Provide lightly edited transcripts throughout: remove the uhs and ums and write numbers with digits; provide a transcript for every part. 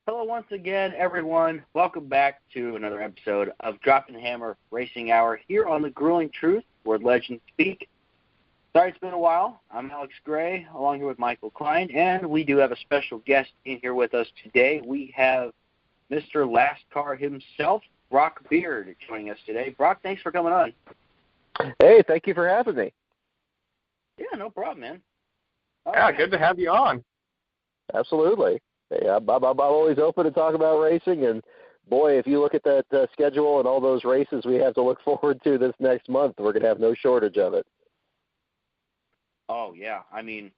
Hello once again, everyone. Welcome back to another episode of Dropping the Hammer Racing Hour here on The Grueling Truth, where legends speak. Sorry it's been a while. I'm Alex Gray, along here with Michael Klein, and we do have a special guest in here with us today. We have Mr. NASCAR himself, Brock Beard, joining us today. Brock, thanks for coming on. Hey, thank you for having me. Yeah, no problem, man. Good to have you on. Absolutely. Hey, I'm always open to talk about racing, and boy, if you look at that schedule and all those races we have to look forward to this next month, we're going to have no shortage of it. Oh, yeah. I mean,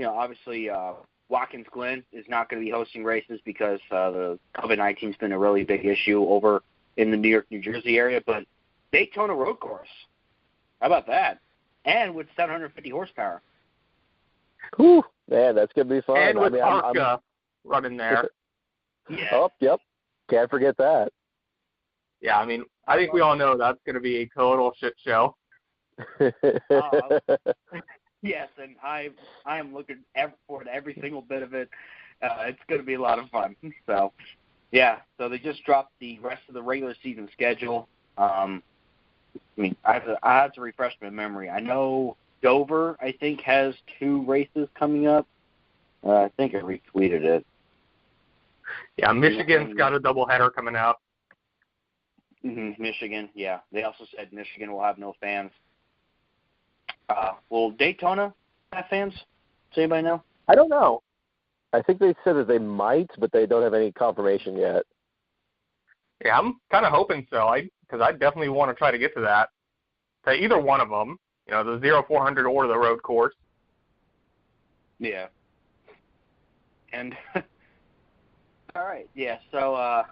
obviously Watkins Glen is not going to be hosting races because the COVID-19 has been a really big issue over in the New York, New Jersey area, but Daytona Road Course, how about that? And with 750 horsepower. Whew, man, that's going to be fun. And with ARCA running there. Yeah. Oh, yep. Can't forget that. Yeah, I mean, I think we all know that's going to be a total shit show. Yes, and I am looking forward to every single bit of it. It's going to be a lot of fun. So, yeah, so they just dropped the rest of the regular season schedule. I have to refresh my memory. I know Dover, I think, has 2 races coming up. I think I retweeted it. Yeah, Michigan's got a doubleheader coming up. Mm-hmm, Michigan, yeah. They also said Michigan will have no fans. Will Daytona have fans? Does anybody know? I don't know. I think they said that they might, but they don't have any confirmation yet. Yeah, I'm kind of hoping so, because I definitely want to try to get to that. To either one of them, the 0400 or the road course. Yeah. And, all right, yeah, so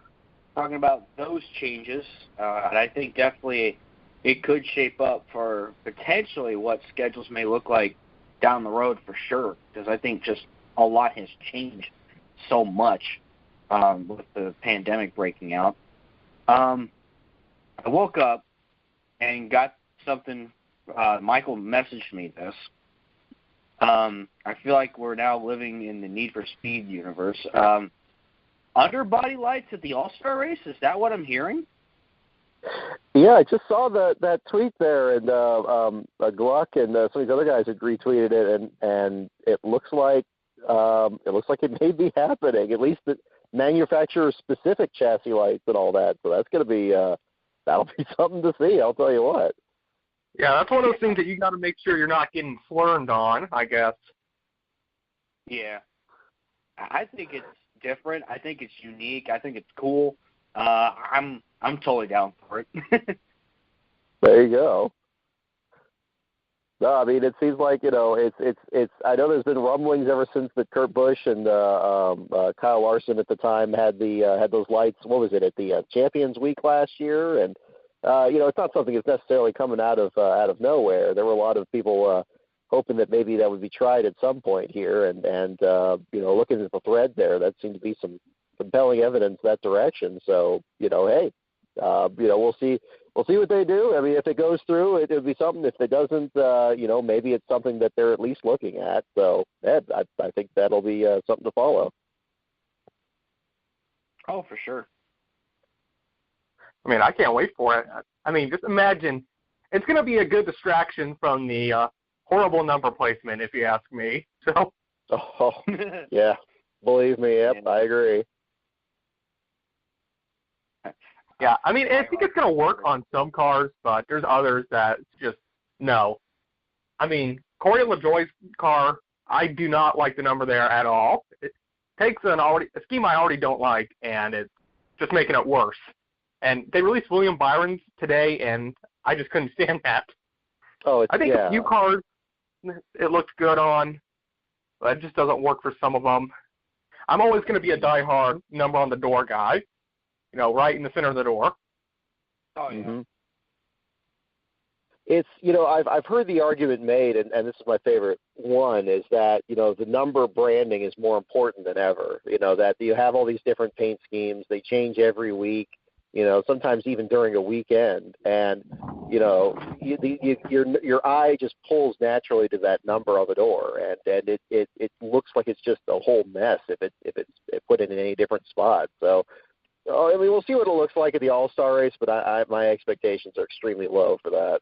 talking about those changes, and I think definitely it could shape up for potentially what schedules may look like down the road for sure, because I think just a lot has changed so much with the pandemic breaking out. I woke up and got something, Michael messaged me this. I feel like we're now living in the Need for Speed universe. Underbody lights at the All-Star race, is that what I'm hearing? Yeah, I just saw that tweet there, and Gluck and some of these other guys had retweeted it, and it looks like it may be happening. At least the manufacturer-specific chassis lights and all that. So that's going to be that'll be something to see. I'll tell you what. Yeah, that's one of those things that you got to make sure you're not getting flurned on, I guess. Yeah, I think it's different. I think it's unique. I think it's cool. I'm totally down for it. There you go. No, I mean, it seems like, it's I know there's been rumblings ever since that Kurt Busch and Kyle Larson at the time had those lights, what was it, at the Champions Week last year, and it's not something that's necessarily coming out of nowhere. There were a lot of people hoping that maybe that would be tried at some point here, and looking at the thread there, that seemed to be some compelling evidence that direction. So, hey, we'll see what they do. I mean, if it goes through, it would be something. If it doesn't, maybe it's something that they're at least looking at. So, I think that'll be something to follow. Oh, for sure. I mean, I can't wait for it. I mean, just imagine. It's going to be a good distraction from the horrible number placement, if you ask me. So. Oh, yeah. Believe me, yep, I agree. Yeah, I mean, I think it's going to work on some cars, but there's others that just, no. I mean, Corey LaJoie's car, I do not like the number there at all. It takes a scheme I already don't like, and it's just making it worse. And they released William Byron's today, and I just couldn't stand that. Oh, I think a few cars it looked good on, but it just doesn't work for some of them. I'm always going to be a diehard number on the door guy, right in the center of the door. Oh, yeah. Mm-hmm. It's, I've heard the argument made, and this is my favorite one, is that, the number branding is more important than ever. That you have all these different paint schemes. They change every week. sometimes even during a weekend. And, your eye just pulls naturally to that number on the door, and it looks like it's just a whole mess if it's put in any different spot. So, we'll see what it looks like at the All-Star race, but my expectations are extremely low for that.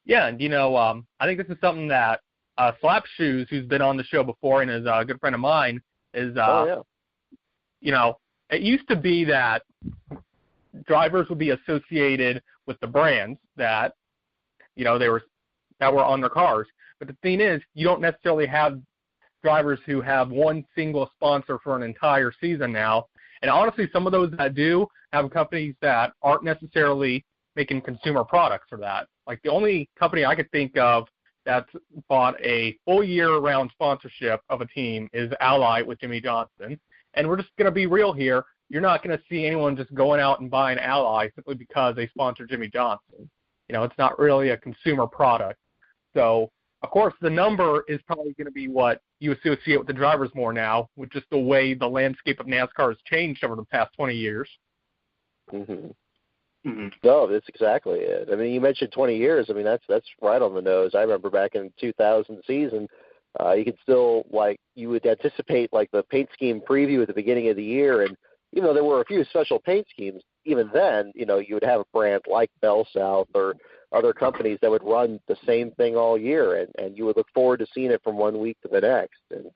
Yeah, and I think this is something that Slap Shoes, who's been on the show before and is a good friend of mine, is it used to be that drivers would be associated with the brands that were on their cars. But the thing is, you don't necessarily have drivers who have one single sponsor for an entire season now. And honestly, some of those that do have companies that aren't necessarily making consumer products for that. Like the only company I could think of that's bought a full year-round sponsorship of a team is Ally with Jimmy Johnson. And we're just going to be real here. You're not going to see anyone just going out and buying Ally simply because they sponsor Jimmy Johnson. It's not really a consumer product. So, of course, the number is probably going to be what you associate with the drivers more now, with just the way the landscape of NASCAR has changed over the past 20 years. Mm-hmm. Mm-hmm. No, that's exactly it. You mentioned 20 years. That's right on the nose. I remember back in 2000 season, you could still, you would anticipate, the paint scheme preview at the beginning of the year, and there were a few special paint schemes. Even then, you would have a brand like Bell South or other companies that would run the same thing all year, and you would look forward to seeing it from one week to the next. And,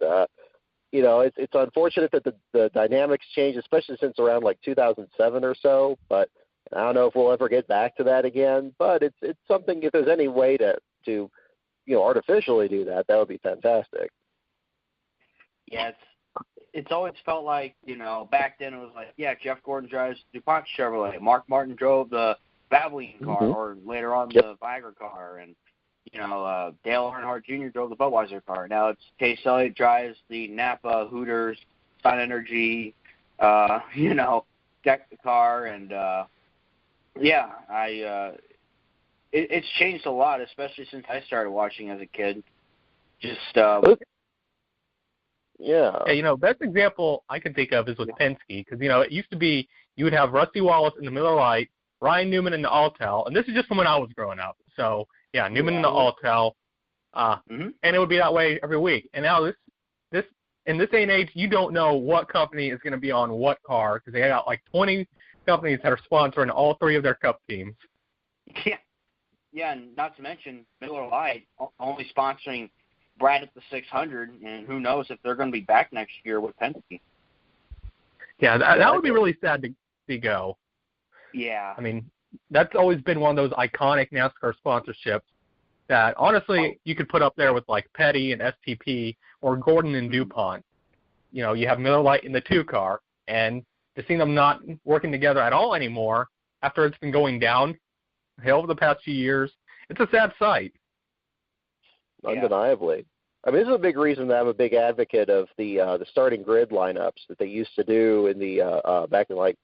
it's unfortunate that the dynamics change, especially since around 2007 or so, but I don't know if we'll ever get back to that again, but it's something, if there's any way to artificially do that, that would be fantastic. Yeah, it's always felt like, back then it was Jeff Gordon drives DuPont Chevrolet, Mark Martin drove the Valvoline car, Mm-hmm. or later on Yep. the Viagra car, and, Dale Earnhardt Jr. drove the Budweiser car. Now it's Chase Elliott drives the Napa, Hooters, Sun Energy, Deck the car, and, it's changed a lot, especially since I started watching as a kid. Just Yeah, best example I can think of is with Penske, because it used to be you would have Rusty Wallace in the Miller Lite, Ryan Newman in the Altel, and this is just from when I was growing up. So Newman in the Altel, and it would be that way every week. And now this in this day and age, you don't know what company is going to be on what car, because they got 20 companies that are sponsoring all three of their Cup teams. Yeah, and not to mention Miller Lite only sponsoring Brad at the 600, and who knows if they're going to be back next year with Penske. Yeah, that would be really sad to see go. Yeah. That's always been one of those iconic NASCAR sponsorships that, honestly, you could put up there with, Petty and STP or Gordon and DuPont. You have Miller Lite in the 2-car, and to see them not working together at all anymore after it's been going downhill over the past few years, it's a sad sight. Undeniably. This is a big reason that I'm a big advocate of the starting grid lineups that they used to do in the back in late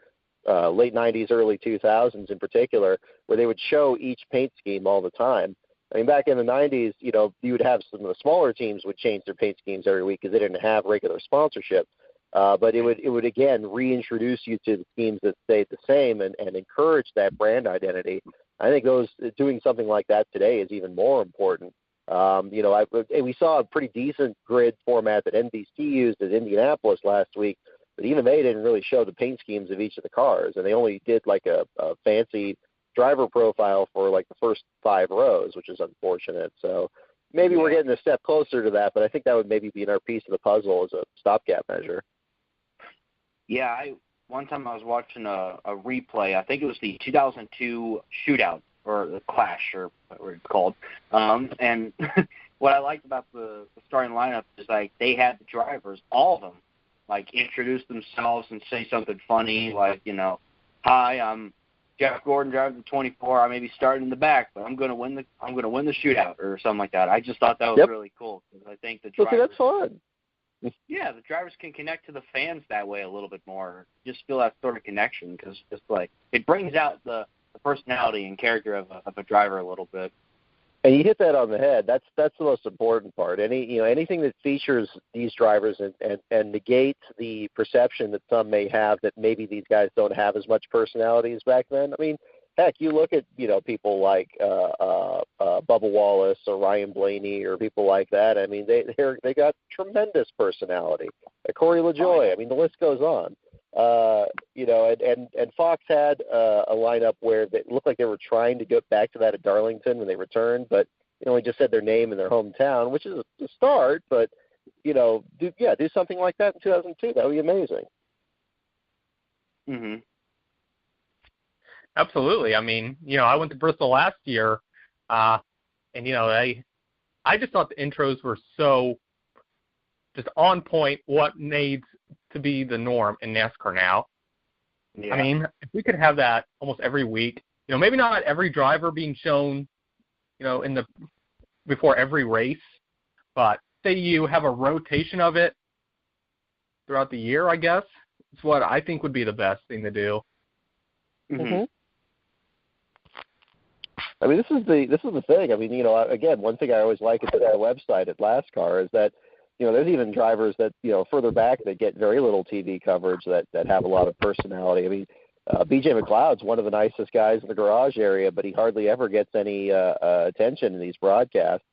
90s, early 2000s in particular, where they would show each paint scheme all the time. Back in the 90s, you would have some of the smaller teams would change their paint schemes every week because they didn't have regular sponsorship. But it would again reintroduce you to the schemes that stayed the same and encourage that brand identity. I think doing something like that today is even more important. We saw a pretty decent grid format that NBC used at Indianapolis last week, but even they didn't really show the paint schemes of each of the cars, and they only did a fancy driver profile for the first 5 rows, which is unfortunate. So maybe we're getting a step closer to that, but I think that would maybe be another piece of the puzzle as a stopgap measure. Yeah, one time I was watching a replay. I think it was the 2002 shootout, or the Clash, or whatever it's called. And what I liked about the starting lineup is they had the drivers, all of them, introduce themselves and say something funny, "Hi, I'm Jeff Gordon, driving the 24. I may be starting in the back, but I'm going to win the shootout," or something like that. I just thought that was really cool, because I think the drivers. That's fun. Yeah, the drivers can connect to the fans that way a little bit more. Just feel that sort of connection, because it brings out the personality and character of a driver a little bit. And you hit that on the head. That's the most important part. Anything that features these drivers and negates the perception that some may have that maybe these guys don't have as much personality as back then. I mean, heck, you look at people like Bubba Wallace or Ryan Blaney or people like that. I mean, they got tremendous personality. Corey LaJoie. I mean, the list goes on. And Fox had a lineup where it looked like they were trying to get back to that at Darlington when they returned, but only just said their name and their hometown, which is a start. But do something like that in 2002. That would be amazing. Mhm. Absolutely. I mean, I went to Bristol last year, and I just thought the intros were so just on point. What needs to be the norm in NASCAR now. Yeah. I mean, if we could have that almost every week, maybe not every driver being shown, before every race, but say you have a rotation of it throughout the year, I guess, is what I think would be the best thing to do. Mm-hmm. I mean, this is the thing. I mean, again, one thing I always like at the website at NASCAR is that there's even drivers that, further back that get very little TV coverage that have a lot of personality. I mean, B.J. McLeod's one of the nicest guys in the garage area, but he hardly ever gets any attention in these broadcasts.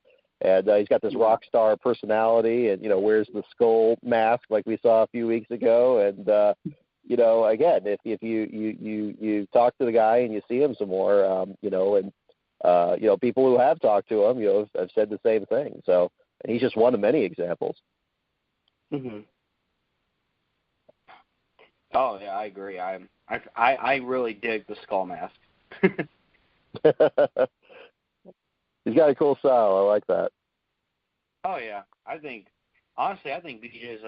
And he's got this rock star personality and, wears the skull mask like we saw a few weeks ago. And, again, if you talk to the guy and you see him some more, people who have talked to him, have said the same thing. So, and he's just one of many examples. Mm-hmm. Oh yeah, I agree. I really dig the skull mask. He's got a cool style. I like that. Oh yeah, I think BJ is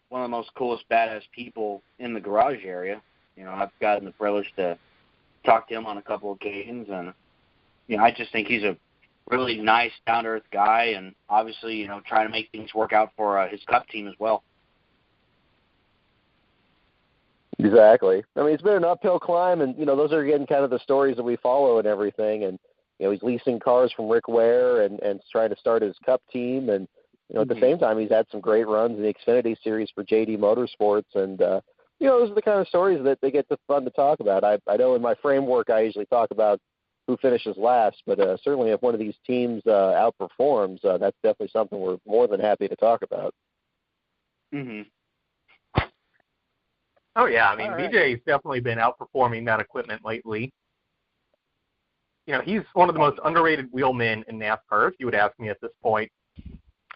one of the most coolest, badass people in the garage area. I've gotten the privilege to talk to him on a couple of occasions, and I just think he's a really nice, down-to-earth guy, and obviously, trying to make things work out for his Cup team as well. Exactly. I mean, it's been an uphill climb, and, those are, again, kind of the stories that we follow and everything. And, he's leasing cars from Rick Ware and trying to start his Cup team. And, at the same time, he's had some great runs in the Xfinity Series for JD Motorsports. And, those are the kind of stories that they get fun to talk about. I know in my framework I usually talk about who finishes last, but certainly if one of these teams outperforms, that's definitely something we're more than happy to talk about. Mm-hmm. Oh, yeah. I mean, BJ's definitely been outperforming that equipment lately. He's one of the most underrated wheelmen in NASCAR, if you would ask me at this point.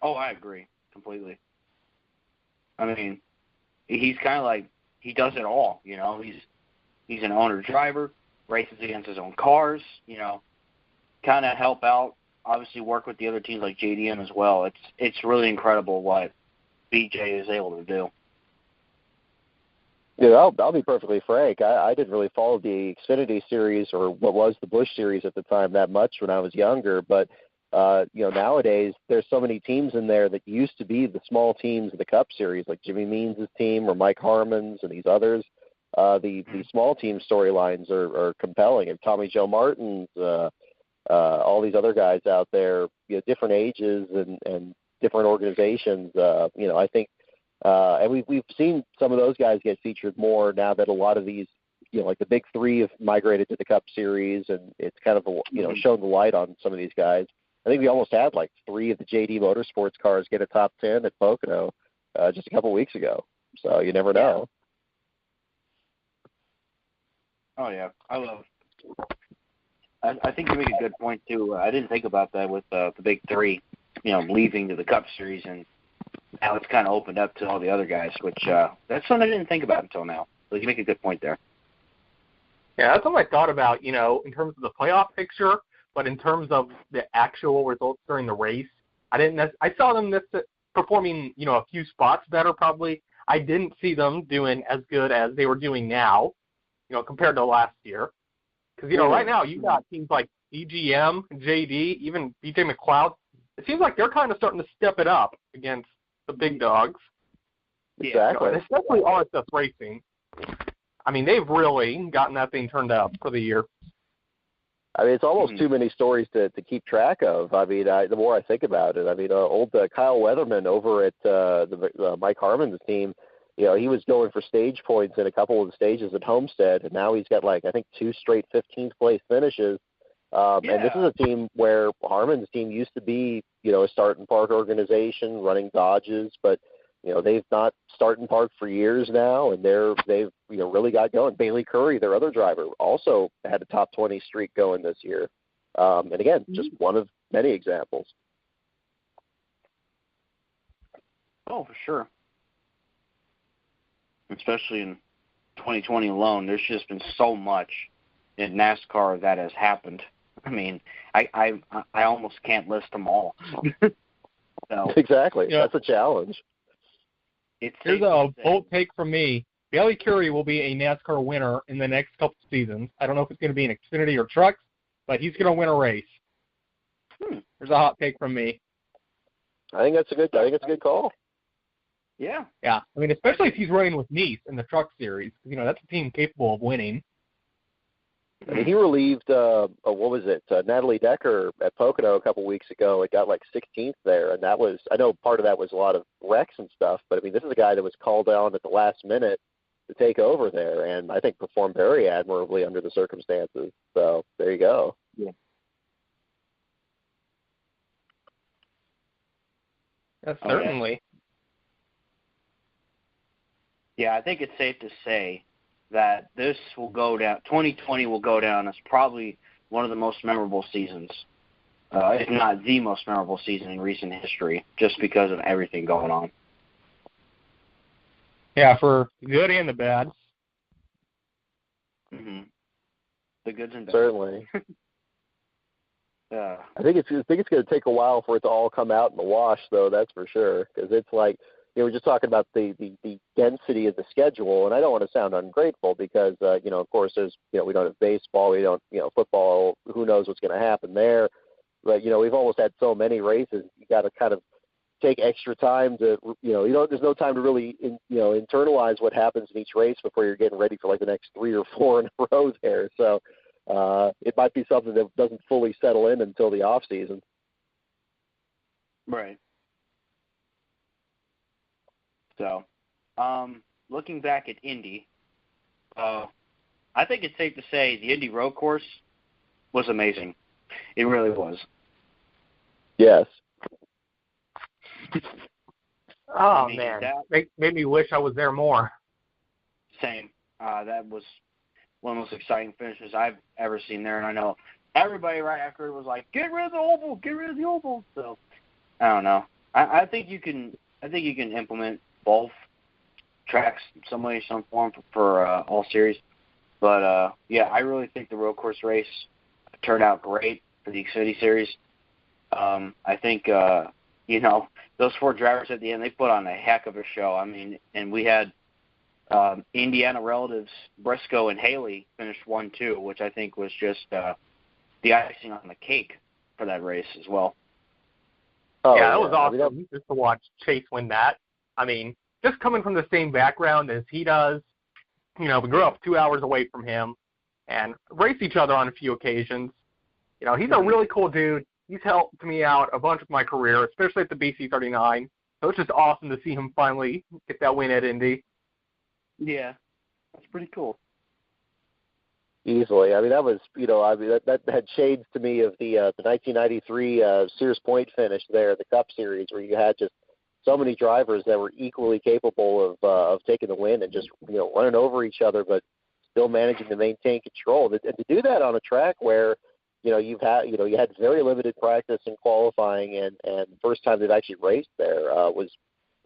Oh, I agree completely. I mean, he's kind of like, he does it all, He's an owner-driver, races against his own cars, kind of help out, obviously work with the other teams like JDM as well. It's really incredible what BJ is able to do. Yeah, I'll be perfectly frank. I didn't really follow the Xfinity Series or what was the Busch Series at the time that much when I was younger, but nowadays there's so many teams in there that used to be the small teams of the Cup Series, like Jimmy Means' team or Mike Harmon's and these others. The small team storylines are compelling. And Tommy Joe Martin's, all these other guys out there, different ages and different organizations. I think, and we've seen some of those guys get featured more now that a lot of these, like the big three have migrated to the Cup Series, and it's kind of shown the light on some of these guys. I think we almost had like 3 of the JD Motorsports cars get a top 10 at Pocono just a couple weeks ago. So you never know. Oh yeah, I love. I think you make a good point too. I didn't think about that with the big 3, leaving to the Cup Series, and now it's kind of opened up to all the other guys, which that's something I didn't think about until now. So you make a good point there. Yeah, that's what I thought about, in terms of the playoff picture, but in terms of the actual results during the race, I saw them performing, a few spots better probably. I didn't see them doing as good as they were doing now, compared to last year. Because, right now you've got teams like EGM, JD, even B.J. McLeod. It seems like they're kind of starting to step it up against the big dogs. Exactly. Especially RSS Racing. I mean, they've really gotten that thing turned up for the year. I mean, it's almost too many stories to keep track of. I mean, the more I think about it, I mean, old Kyle Weatherman over at Mike Harmon's team, you know, he was going for stage points in a couple of the stages at Homestead, and now he's got, like, I think 2 straight 15th place finishes. And this is a team where Harmon's team used to be, you know, a start and park organization running Dodges, but, you know, they've not start and park for years now, and they've you know, really got going. Bailey Curry, their other driver, also had a top 20 streak going this year. And again, just one of many examples. Oh, for sure. Especially in 2020 alone, there's just been so much in NASCAR that has happened. I mean, I almost can't list them all. So, exactly. Yeah. That's a challenge. Here's a bold take from me. Bailey Curry will be a NASCAR winner in the next couple of seasons. I don't know if it's going to be an Xfinity or trucks, but he's going to win a race. There's a hot take from me. I think it's a good call. Yeah. Yeah. I mean, especially if he's running with Nice in the truck series. You know, that's a team capable of winning. I mean, he relieved, Natalie Decker at Pocono a couple weeks ago. It got like 16th there, and that was, I know part of that was a lot of wrecks and stuff, but I mean, this is a guy that was called on at the last minute to take over there, and I think performed very admirably under the circumstances. So there you go. Yeah. Yes, certainly. Yeah, I think it's safe to say that this will go down, 2020 will go down as probably one of the most memorable seasons, if not the most memorable season in recent history, just because of everything going on. Yeah, for the good and the bad. Mm-hmm. The goods and bads. Certainly. I think it's going to take a while for it to all come out in the wash, though. That's for sure, because it's like, you know, we're just talking about the density of the schedule, and I don't want to sound ungrateful because, you know, of course, there's, you know, we don't have baseball, we don't, you know, football, who knows what's going to happen there. But, you know, we've almost had so many races, you got to kind of take extra time to, there's no time to really, internalize what happens in each race before you're getting ready for like the next 3 or 4 in a row there. So it might be something that doesn't fully settle in until the off season. Right. So, looking back at Indy, I think it's safe to say the Indy road course was amazing. It really was. Yes. Oh, man. That made me wish I was there more. Same. That was one of the most exciting finishes I've ever seen there, and I know everybody right after it was like, get rid of the oval, get rid of the oval. So, I don't know. I think you can implement both tracks some way, some form for all series. But, yeah, I really think the road course race turned out great for the Xfinity Series. I think, those 4 drivers at the end, they put on a heck of a show. I mean, and we had Indiana relatives Briscoe and Haley finished 1-2, which I think was just the icing on the cake for that race as well. Oh, yeah, that was awesome just to watch Chase win that. I mean, just coming from the same background as he does, we grew up 2 hours away from him and raced each other on a few occasions. He's a really cool dude. He's helped me out a bunch of my career, especially at the BC39. So it's just awesome to see him finally get that win at Indy. Yeah, that's pretty cool. Easily. I mean, that was, that had shades to me of the 1993 Sears Point finish there, the Cup Series, where you had just so many drivers that were equally capable of taking the win and just, running over each other, but still managing to maintain control. And to do that on a track where, you had very limited practice in qualifying, and the first time they've actually raced there was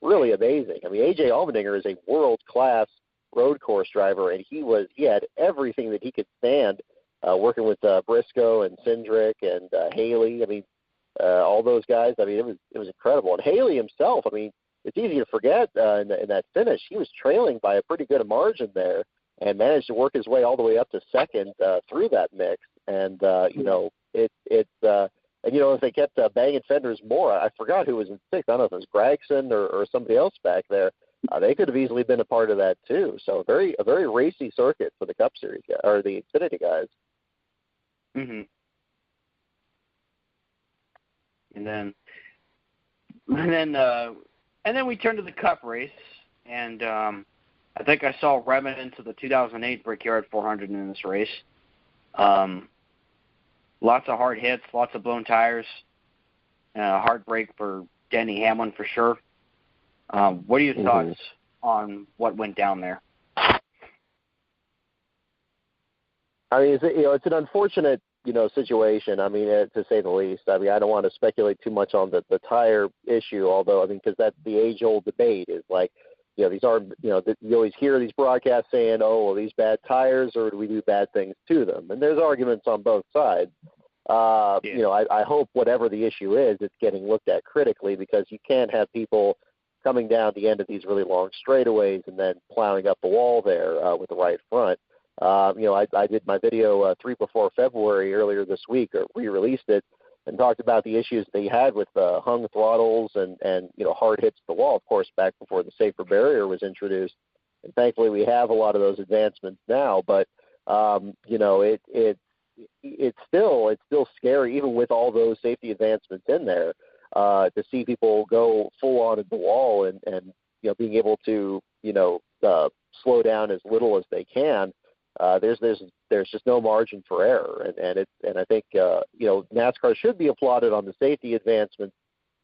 really amazing. I mean, AJ Allmendinger is a world-class road course driver, and he had everything that he could stand working with Briscoe and Cindric and Haley. I mean, all those guys. I mean, it was incredible. And Haley himself. I mean, it's easy to forget in that finish. He was trailing by a pretty good margin there, and managed to work his way all the way up to second through that mix. And if they kept banging fenders more, I forgot who was in sixth. I don't know if it was Gregson or somebody else back there. They could have easily been a part of that too. So a very racy circuit for the Cup Series or the Xfinity guys. Mhm. And then we turned to the Cup race, and I think I saw remnants of the 2008 Brickyard 400 in this race. Lots of hard hits, lots of blown tires, hard break for Denny Hamlin for sure. What are your thoughts on what went down there? I mean, it's an unfortunate, situation. I mean, to say the least. I mean, I don't want to speculate too much on the tire issue, although, I mean, because that's the age-old debate is like, these are, you always hear these broadcasts saying, oh, well, these bad tires, or do we do bad things to them? And there's arguments on both sides. I hope whatever the issue is, it's getting looked at critically, because you can't have people coming down the end of these really long straightaways and then plowing up the wall there with the right front. I did my video 3 before February earlier this week, or re-released it, and talked about the issues they had with hung throttles and hard hits to the wall, of course, back before the safer barrier was introduced. And thankfully, we have a lot of those advancements now. But it's still scary, even with all those safety advancements in there, to see people go full on at the wall and being able to slow down as little as they can. There's just no margin for error, and I think NASCAR should be applauded on the safety advancements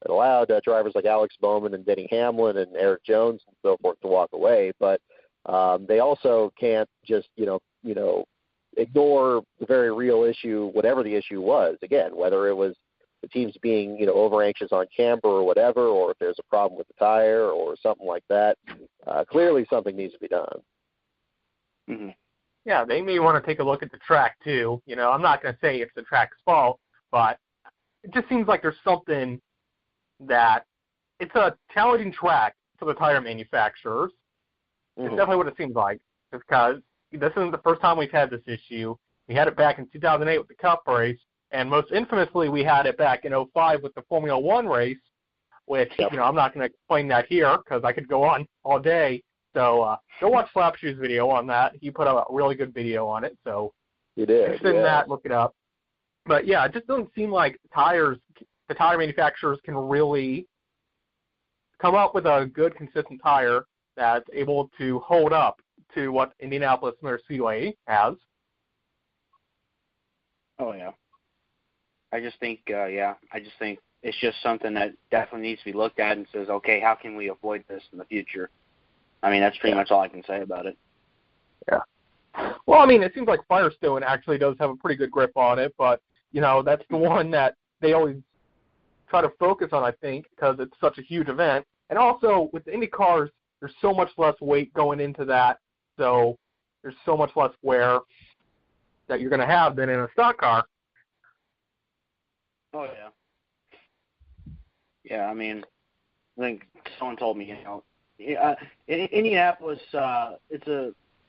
that allowed drivers like Alex Bowman and Denny Hamlin and Eric Jones and so forth to walk away. But they also can't just ignore the very real issue, whatever the issue was. Again, whether it was the teams being over anxious on camber or whatever, or if there's a problem with the tire or something like that. Clearly, something needs to be done. Mm-hmm. Yeah, they may want to take a look at the track, too. I'm not going to say it's the track's fault, but it just seems like there's something that it's a challenging track for the tire manufacturers. Mm-hmm. It's definitely what it seems like, because this isn't the first time we've had this issue. We had it back in 2008 with the Cup race, and most infamously, we had it back in 2005 with the Formula One race, which, I'm not going to explain that here because I could go on all day. So go watch Slapshoe's video on that. He put out a really good video on it. So you did. Interested in that, look it up. But, yeah, it just doesn't seem like the tire manufacturers can really come up with a good, consistent tire that's able to hold up to what Indianapolis Motor Speedway has. Oh, yeah. I just think it's just something that definitely needs to be looked at and says, okay, how can we avoid this in the future? I mean, that's pretty much all I can say about it. Yeah. Well, I mean, it seems like Firestone actually does have a pretty good grip on it, but, that's the one that they always try to focus on, I think, because it's such a huge event. And also, with the Indy cars, there's so much less weight going into that, so there's so much less wear that you're going to have than in a stock car. Oh, yeah. Yeah, I mean, I think someone told me, in Indianapolis,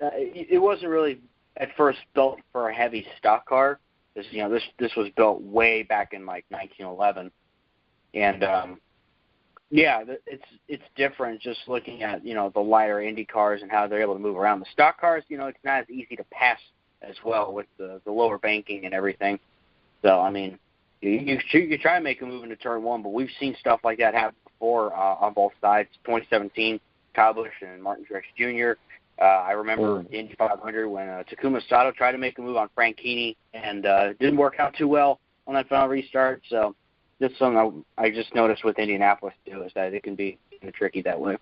it wasn't really at first built for a heavy stock car. This was built way back in like 1911, and it's different just looking at the lighter Indy cars and how they're able to move around. The stock cars, it's not as easy to pass as well with the lower banking and everything. So I mean, you try to make a move into turn one, but we've seen stuff like that happen before on both sides. 2017, Kyle Busch and Martin Truex Jr. I remember the Indy 500 when Takuma Sato tried to make a move on Franchitti and didn't work out too well on that final restart. So that's something I just noticed with Indianapolis too, is that it can be tricky that way.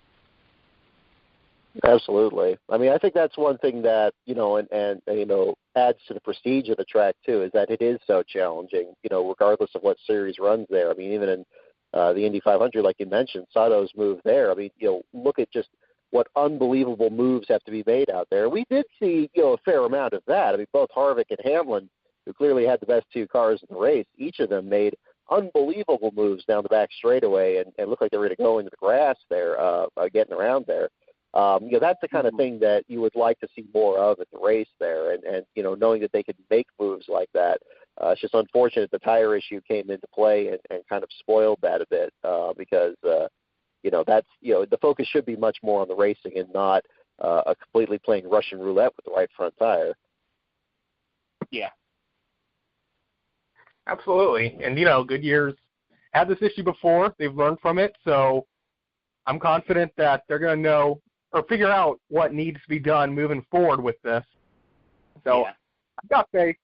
Absolutely. I mean, I think that's one thing that, and adds to the prestige of the track too, is that it is so challenging, regardless of what series runs there. I mean, even in the Indy 500, like you mentioned, Sato's move there. I mean, look at just what unbelievable moves have to be made out there. We did see, a fair amount of that. I mean, both Harvick and Hamlin, who clearly had the best two cars in the race, each of them made unbelievable moves down the back straightaway and looked like they were going to go into the grass there, getting around there. That's the kind of thing that you would like to see more of at the race there, and knowing that they could make moves like that. It's just unfortunate the tire issue came into play and kind of spoiled that a bit because that's the focus should be much more on the racing and not completely playing Russian roulette with the right front tire. Yeah. Absolutely. And, Goodyear's had this issue before. They've learned from it, so I'm confident that they're going to know or figure out what needs to be done moving forward with this. So I've got faith.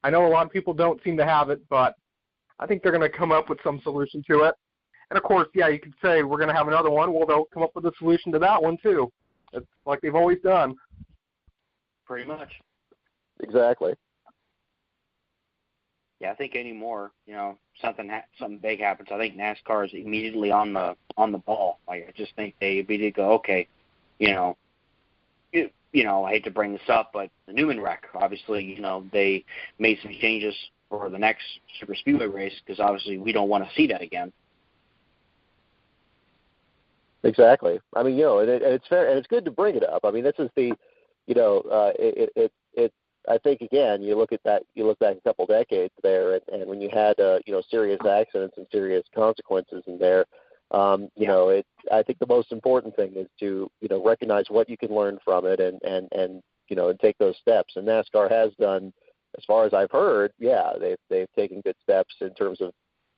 I know a lot of people don't seem to have it, but I think they're going to come up with some solution to it. And, of course, yeah, you could say we're going to have another one. Well, they'll come up with a solution to that one, too. It's like they've always done. Pretty much. Exactly. Yeah, I think anymore, something big happens, I think NASCAR is immediately on the ball. Like, I just think they immediately go, okay, I hate to bring this up, but the Newman wreck, obviously, they made some changes for the next Super Speedway race because obviously we don't want to see that again. Exactly. I mean, and it's fair, and it's good to bring it up. I mean, this is the, I think again, you look back a couple decades there, and when you had serious accidents and serious consequences in there, I think the most important thing is to recognize what you can learn from it and take those steps. And NASCAR has done, as far as I've heard, they've taken good steps in terms of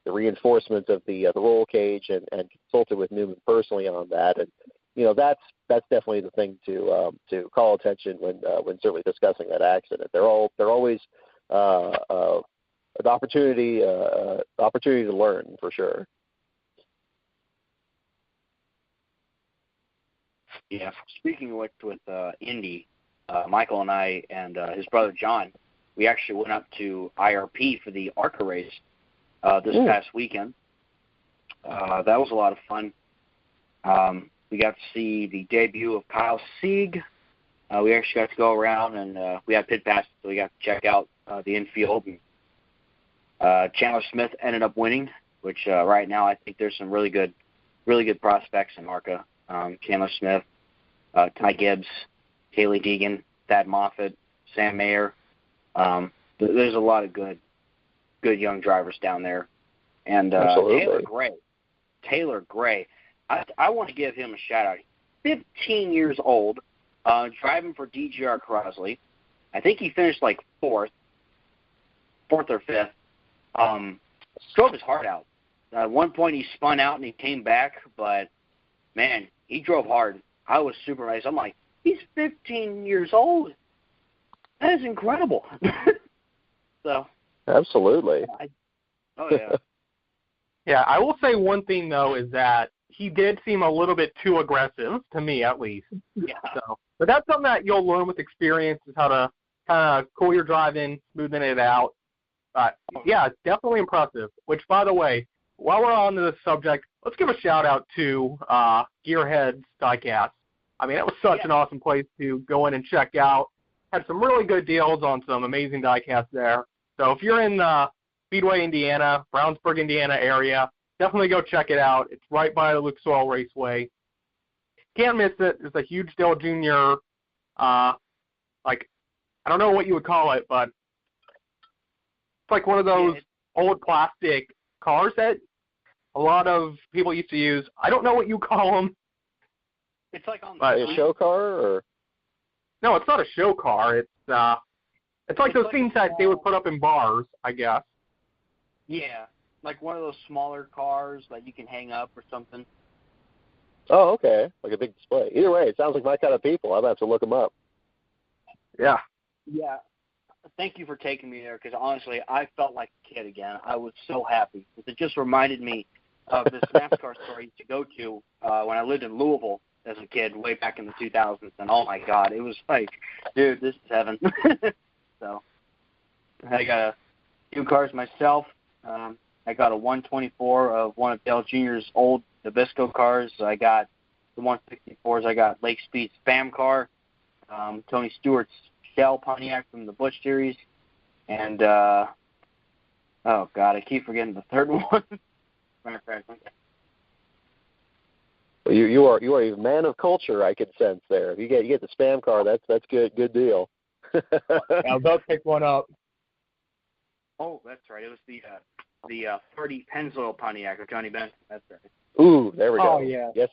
the reinforcement of the roll cage and consulted with Newman personally on that. And that's definitely the thing to call attention when certainly discussing that accident. They're always an opportunity to learn for sure. Yeah. Speaking of which, with Indy, Michael and I and his brother John, we actually went up to IRP for the ARCA race this past weekend. That was a lot of fun. We got to see the debut of Kyle Sieg. We actually got to go around and we had pit passes, so we got to check out the infield. And, Chandler Smith ended up winning, which right now I think there's some really good prospects in ARCA. Chandler Smith, Ty Gibbs, Haley Deegan, Thad Moffitt, Sam Mayer. There's a lot of good young drivers down there. And Taylor Gray, I want to give him a shout-out. 15 years old, driving for DGR Crosley. I think he finished like fourth or fifth. Drove his heart out. At one point he spun out and he came back, but, man, he drove hard. I was super nice. I'm like, he's 15 years old. That is incredible. So. Absolutely. Oh, yeah. Yeah, I will say one thing, though, is that he did seem a little bit too aggressive, to me at least. Yeah. So, but that's something that you'll learn with experience, is how to kind of cool your driving, smoothing it out. But, yeah, it's definitely impressive, which, by the way, while we're on this subject, let's give a shout-out to Gearhead's Diecast. I mean, it was such an awesome place to go in and check out. Had some really good deals on some amazing diecasts there. So if you're in Speedway, Indiana, Brownsburg, Indiana area, definitely go check it out. It's right by the Lucas Oil Raceway. Can't miss it. There's a huge Dale Jr., I don't know what you would call it, but it's like one of those old plastic cars that a lot of people used to use. I don't know what you call them. It's like on a show car, or? No, it's not a show car. It's like those things that they would put up in bars, I guess. Yeah, like one of those smaller cars that you can hang up or something. Oh, okay. Like a big display. Either way, it sounds like my kind of people. I'm going to have to look them up. Yeah. Yeah. Thank you for taking me there, because honestly, I felt like a kid again. I was so happy. It just reminded me of this NASCAR store I used to go to when I lived in Louisville as a kid way back in the 2000s. And, oh, my God, it was like, dude, this is heaven. So I got a few cars myself. I got a 124 of one of Dale Jr.'s old Nabisco cars. I got the 164s. I got Lake Speed's Spam car, Tony Stewart's Shell Pontiac from the Busch series, and oh God, I keep forgetting the third one. Well, you are a man of culture. I can sense there. If you get the Spam car, that's good deal. I'll go pick one up. Oh, that's right. It was the 30 Pennzoil Pontiac of Johnny Benson. That's right. Ooh, there we go. Oh yeah. Yes.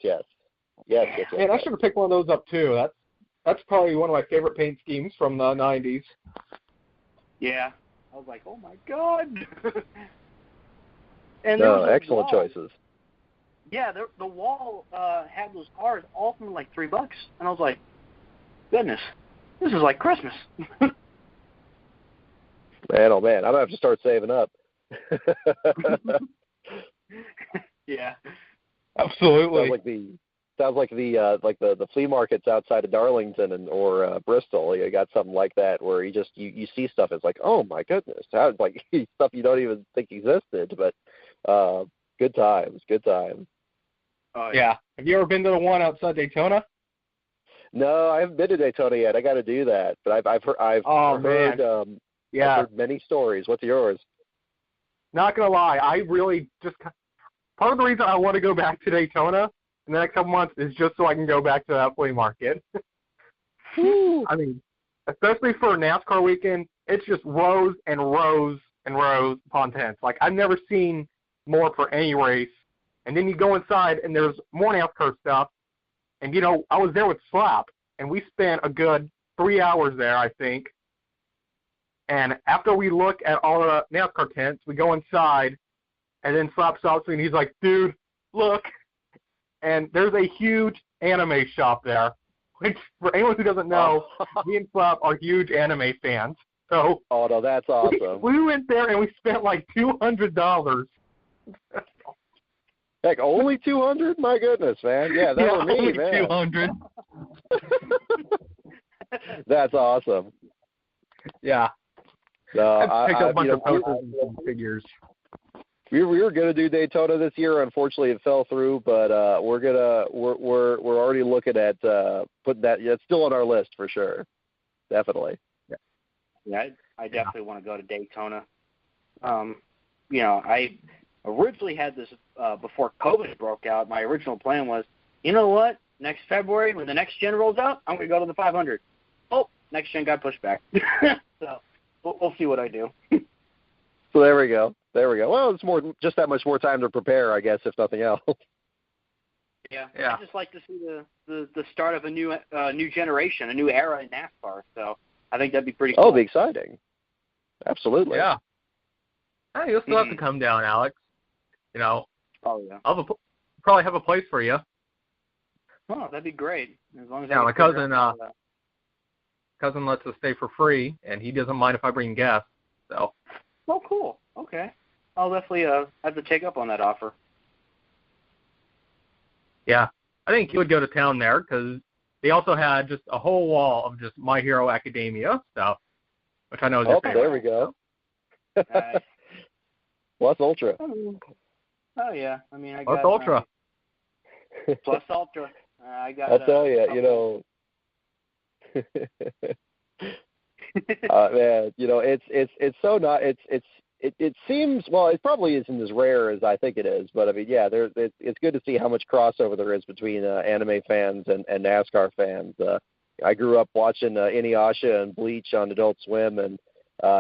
Man, I should have picked one of those up too. That's probably one of my favorite paint schemes from the 90s. Yeah. I was like, oh my God. And there was a excellent wall. choices. Yeah, the wall had those cars all for like $3, and I was like, goodness, this is like Christmas. Man, oh man, I'm gonna have to start saving up. Yeah, Absolutely. Sounds like the flea markets outside of Darlington or Bristol. You got something like that where you see stuff. It's like, oh my goodness, how, like stuff you don't even think existed. But good times. Yeah. Have you ever been to the one outside Daytona? No, I haven't been to Daytona yet. I got to do that. But I've heard Yeah. I've heard many stories. What's yours? Not gonna lie, I really just part of the reason I want to go back to Daytona in the next couple months is just so I can go back to that flea market. I mean, especially for a NASCAR weekend, it's just rows and rows and rows upon tents. Like, I've never seen more for any race. And then you go inside, and there's more NASCAR stuff. And, you know, I was there with Slap, and we spent a good 3 hours there, I think. And after we look at all the NASCAR tents, we go inside, and then Slap stops me, and he's like, dude, look. And there's a huge anime shop there, which, for anyone who doesn't know, me and Slap are huge anime fans. So, oh no, that's awesome. We went there, and we spent like $200. Heck, only 200? My goodness, man. Yeah, that was me, man. 200. That's awesome. Yeah. No, I picked up a bunch of you know, posters and figures. we were going to do Daytona this year. Unfortunately, it fell through, but we're already looking at putting that. Yeah, it's still on our list for sure. Definitely. Yeah, I definitely want to go to Daytona. You know, I originally had this before COVID broke out. My original plan was, you know what? Next February, when the next gen rolls out, I'm going to go to the 500. Oh, next gen got pushed back. So we'll see what I do. So there we go. Well, it's just that much more time to prepare, I guess, if nothing else. Yeah. I just like to see the start of a new generation, a new era in NASCAR. So I think that'd be pretty cool. Oh, it'd be exciting. Absolutely. Yeah. Hey, you'll still have to come down, Alex. You know. Oh yeah. I'll probably have a place for you. Oh, that'd be great. As long as my cousin lets us stay for free, and he doesn't mind if I bring guests. So. Oh, cool. Okay. I'll definitely have to take up on that offer. Yeah, I think he would go to town there because they also had just a whole wall of just My Hero Academia stuff, which I know is your favorite. There we go. Nice. Plus Ultra. Oh yeah. I mean, I got Plus Ultra. Plus Ultra. I got. I'll tell you, you know. Man, you know, it's so not. It seems, well, it probably isn't as rare as I think it is, but I mean, yeah, it's good to see how much crossover there is between anime fans and NASCAR fans. I grew up watching Inuyasha and Bleach on Adult Swim, and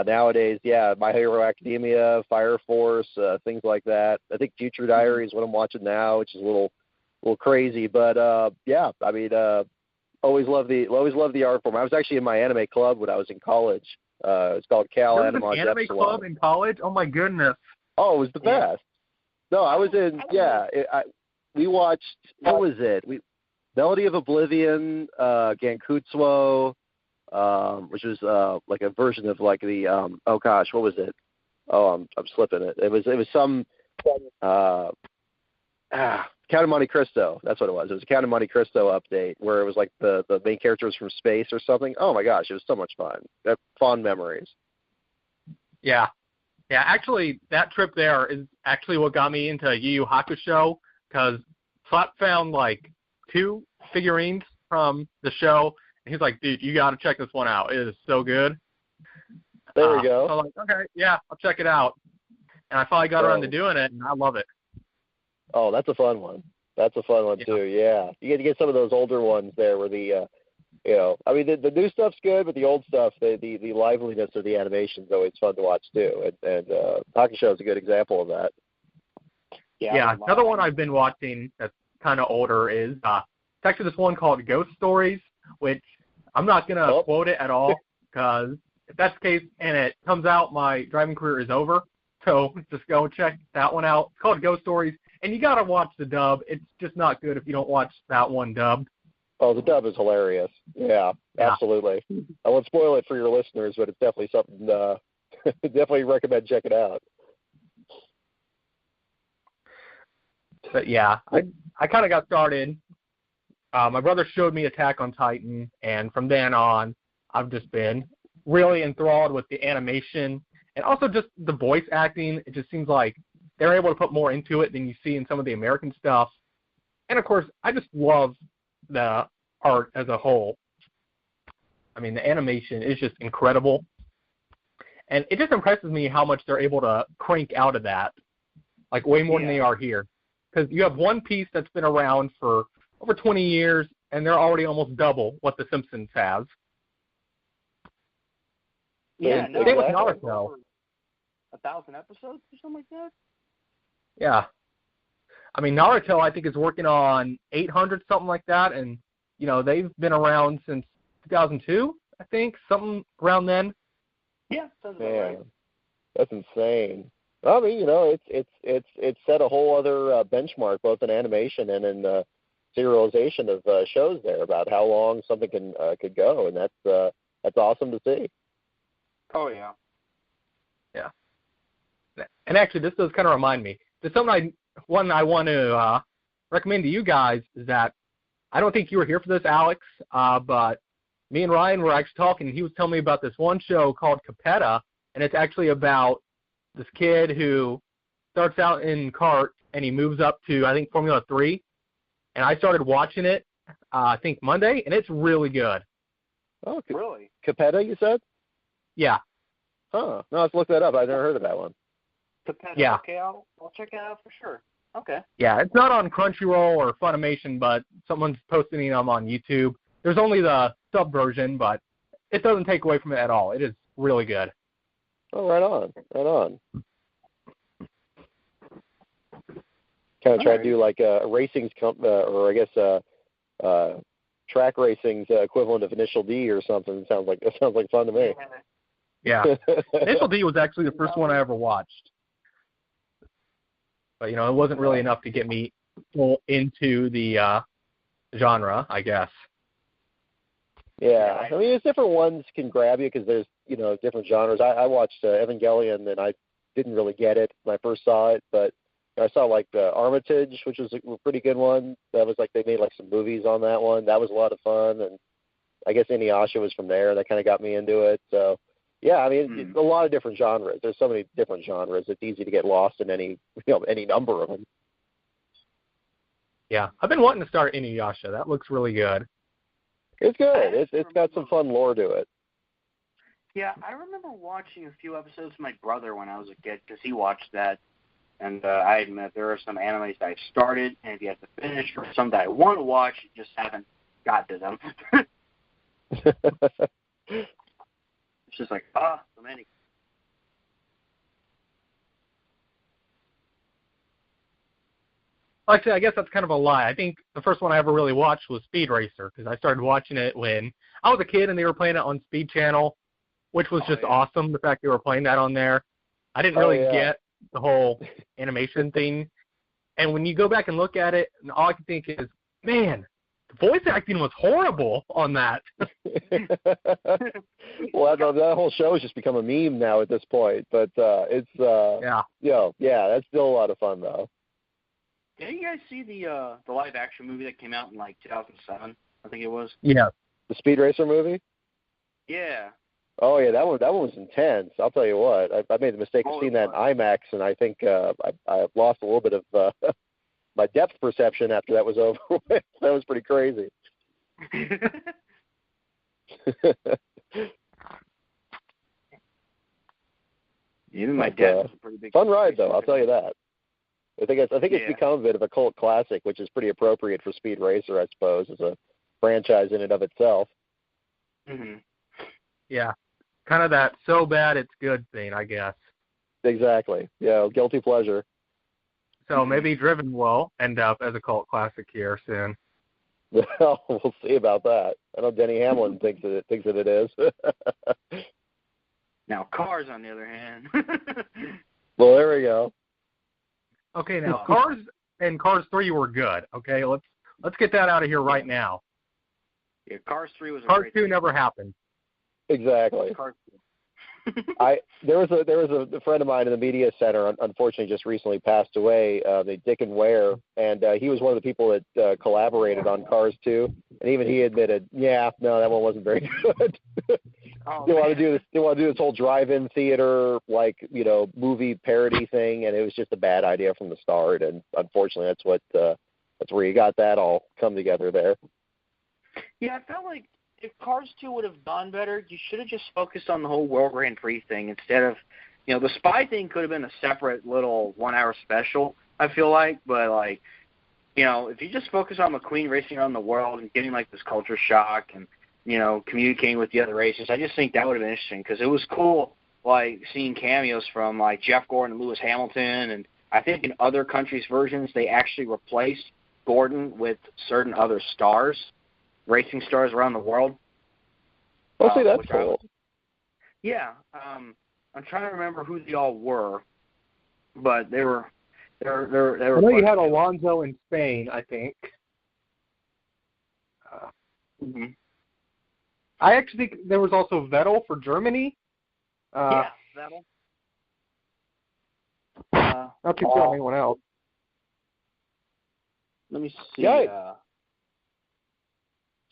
nowadays, yeah, My Hero Academia, Fire Force, things like that. I think Future Diary is what I'm watching now, which is a little crazy, but yeah, I mean, always love the art form. I was actually in my anime club when I was in college. It's called Cal There was Anima an anime club in college? Oh, my goodness. Oh, it was the best. No, I was in, we watched, what was it? Melody of Oblivion, Gankutsuo, which was like a version of like the, oh gosh, what was it? Oh, I'm slipping it. It was some, Count of Monte Cristo. That's what it was. It was a Count of Monte Cristo update where it was like the main character was from space or something. Oh my gosh, it was so much fun. Fond memories. Yeah. Yeah, actually, that trip there is actually what got me into Yu Yu Hakusho because Slap found like 2 figurines from the show, and he's like, dude, you got to check this one out. It is so good. There we go. So I'm like, okay, yeah, I'll check it out. And I finally got around to doing it, and I love it. Oh, that's a fun one. That's a fun one too. Yeah, you get to get some of those older ones there, where the, you know, I mean the new stuff's good, but the old stuff, the liveliness of the animation is always fun to watch too. And Hakusho is a good example of that. Yeah. Another one I've been watching that's kind of older is it's actually this one called Ghost Stories, which I'm not gonna quote it at all because if that's the case and it comes out, my driving career is over. So just go check that one out. It's called Ghost Stories, and you got to watch the dub. It's just not good if you don't watch that one dubbed. Oh, the dub is hilarious. Yeah, absolutely. I won't spoil it for your listeners, but it's definitely something. Definitely recommend check it out. But yeah, I kind of got started. My brother showed me Attack on Titan, and from then on, I've just been really enthralled with the animation and also just the voice acting. It just seems like they're able to put more into it than you see in some of the American stuff. And of course, I just love the art as a whole. I mean, the animation is just incredible. And it just impresses me how much they're able to crank out of that, like way more than they are here. Because you have One Piece that's been around for over 20 years, and they're already almost double what The Simpsons has. Yeah, no, same with Naruto. 1,000 episodes or something like that? Yeah. I mean, Naruto, I think, is working on 800, something like that, and, you know, they've been around since 2002, I think, something around then. Yeah, sounds about right. That's insane. I mean, you know, it's set a whole other benchmark, both in animation and in serialization of shows there about how long something could go, and that's awesome to see. Oh yeah. Yeah. And actually, this does kind of remind me. There's something I want to recommend to you guys is that I don't think you were here for this, Alex, but me and Ryan were actually talking, and he was telling me about this one show called Capetta, and it's actually about this kid who starts out in kart, and he moves up to, I think, Formula 3. And I started watching it, I think, Monday, and it's really good. Oh, really? Capetta, you said? Yeah. Huh. No, let's look that up. I've never heard of that one. Capetta. Yeah. Okay, I'll check it out for sure. Okay. Yeah, it's not on Crunchyroll or Funimation, but someone's posting them on YouTube. There's only the sub version, but it doesn't take away from it at all. It is really good. Oh, right on. Right on. Kind of try to do like a racing's or I guess track racing's equivalent of Initial D or something. It sounds like fun to me. Yeah. Initial D was actually the first one I ever watched. But, you know, it wasn't really enough to get me full into the genre, I guess. Yeah. I mean, there's different ones can grab you because there's, you know, different genres. I watched Evangelion, and I didn't really get it when I first saw it, but I saw like Armitage, which was a pretty good one. That was like they made like some movies on that one. That was a lot of fun, and I guess Inuyasha was from there. That kind of got me into it. So, yeah, I mean, it's a lot of different genres. There's so many different genres. It's easy to get lost in any number of them. Yeah, I've been wanting to start Inuyasha. That looks really good. It's good. It's got some fun lore to it. Yeah, I remember watching a few episodes with my brother when I was a kid because he watched that. And I admit there are some animes that I started and yet to finish, or some that I want to watch, just haven't got to them. It's just like, so many. Actually, I guess that's kind of a lie. I think the first one I ever really watched was Speed Racer because I started watching it when I was a kid and they were playing it on Speed Channel, which was just awesome, the fact they were playing that on there. I didn't really get the whole animation thing. And when you go back and look at it, and all I can think is, man, the voice acting was horrible on that. Well, that whole show has just become a meme now at this point. But it's that's still a lot of fun though. Did you guys see the live action movie that came out in like 2007? I think it was. Yeah. The Speed Racer movie? Yeah. Oh yeah, that one was intense. I'll tell you what. I made the mistake of seeing that in IMAX, and I think I lost a little bit of my depth perception after that was over with. That was pretty crazy. Even my dad was a pretty big fun ride though. I'll tell you that. I think it's become a bit of a cult classic, which is pretty appropriate for Speed Racer, I suppose, as a franchise in and of itself. Mm-hmm. Yeah, kind of that so bad it's good thing, I guess. Exactly. Yeah, guilty pleasure. So maybe Driven will end up as a cult classic here soon. Well, we'll see about that. I know Denny Hamlin thinks that it is. Now, Cars, on the other hand. Well, there we go. Okay, now Cars and Cars 3 were good. Okay, let's get that out of here right now. Yeah, Cars 3 was a Cars great 2 thing. never happened. Exactly. Cars 2. There was a friend of mine in the media center, unfortunately, just recently passed away. Dick and Ware, and he was one of the people that collaborated on Cars 2, and even he admitted, yeah, no, that one wasn't very good. Oh, They want to do this whole drive-in theater, like, movie parody thing, and it was just a bad idea from the start. And unfortunately, that's where you got that all come together there. Yeah, I felt like if Cars 2 would have done better, you should have just focused on the whole World Grand Prix thing instead of, the spy thing could have been a separate little 1-hour special, I feel like. But, like, if you just focus on McQueen racing around the world and getting, like, this culture shock and, communicating with the other racers, I just think that would have been interesting because it was cool, like, seeing cameos from, like, Jeff Gordon and Lewis Hamilton. And I think in other countries' versions, they actually replaced Gordon with certain other stars. Racing stars around the world. Oh, see, that's cool. I'm trying to remember who they all were, but they were. I know you had Alonso in Spain, I think. Mm-hmm. I actually think there was also Vettel for Germany. Vettel. Not too sure anyone else. Let me see. Yeah,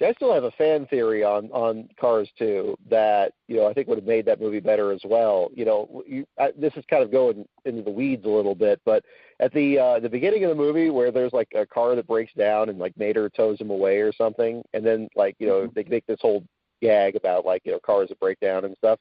I still have a fan theory on Cars 2 that, I think would have made that movie better as well. This is kind of going into the weeds a little bit, but at the beginning of the movie where there's like a car that breaks down and like Mater tows him away or something, and then like, they make this whole gag about like, cars that break down and stuff.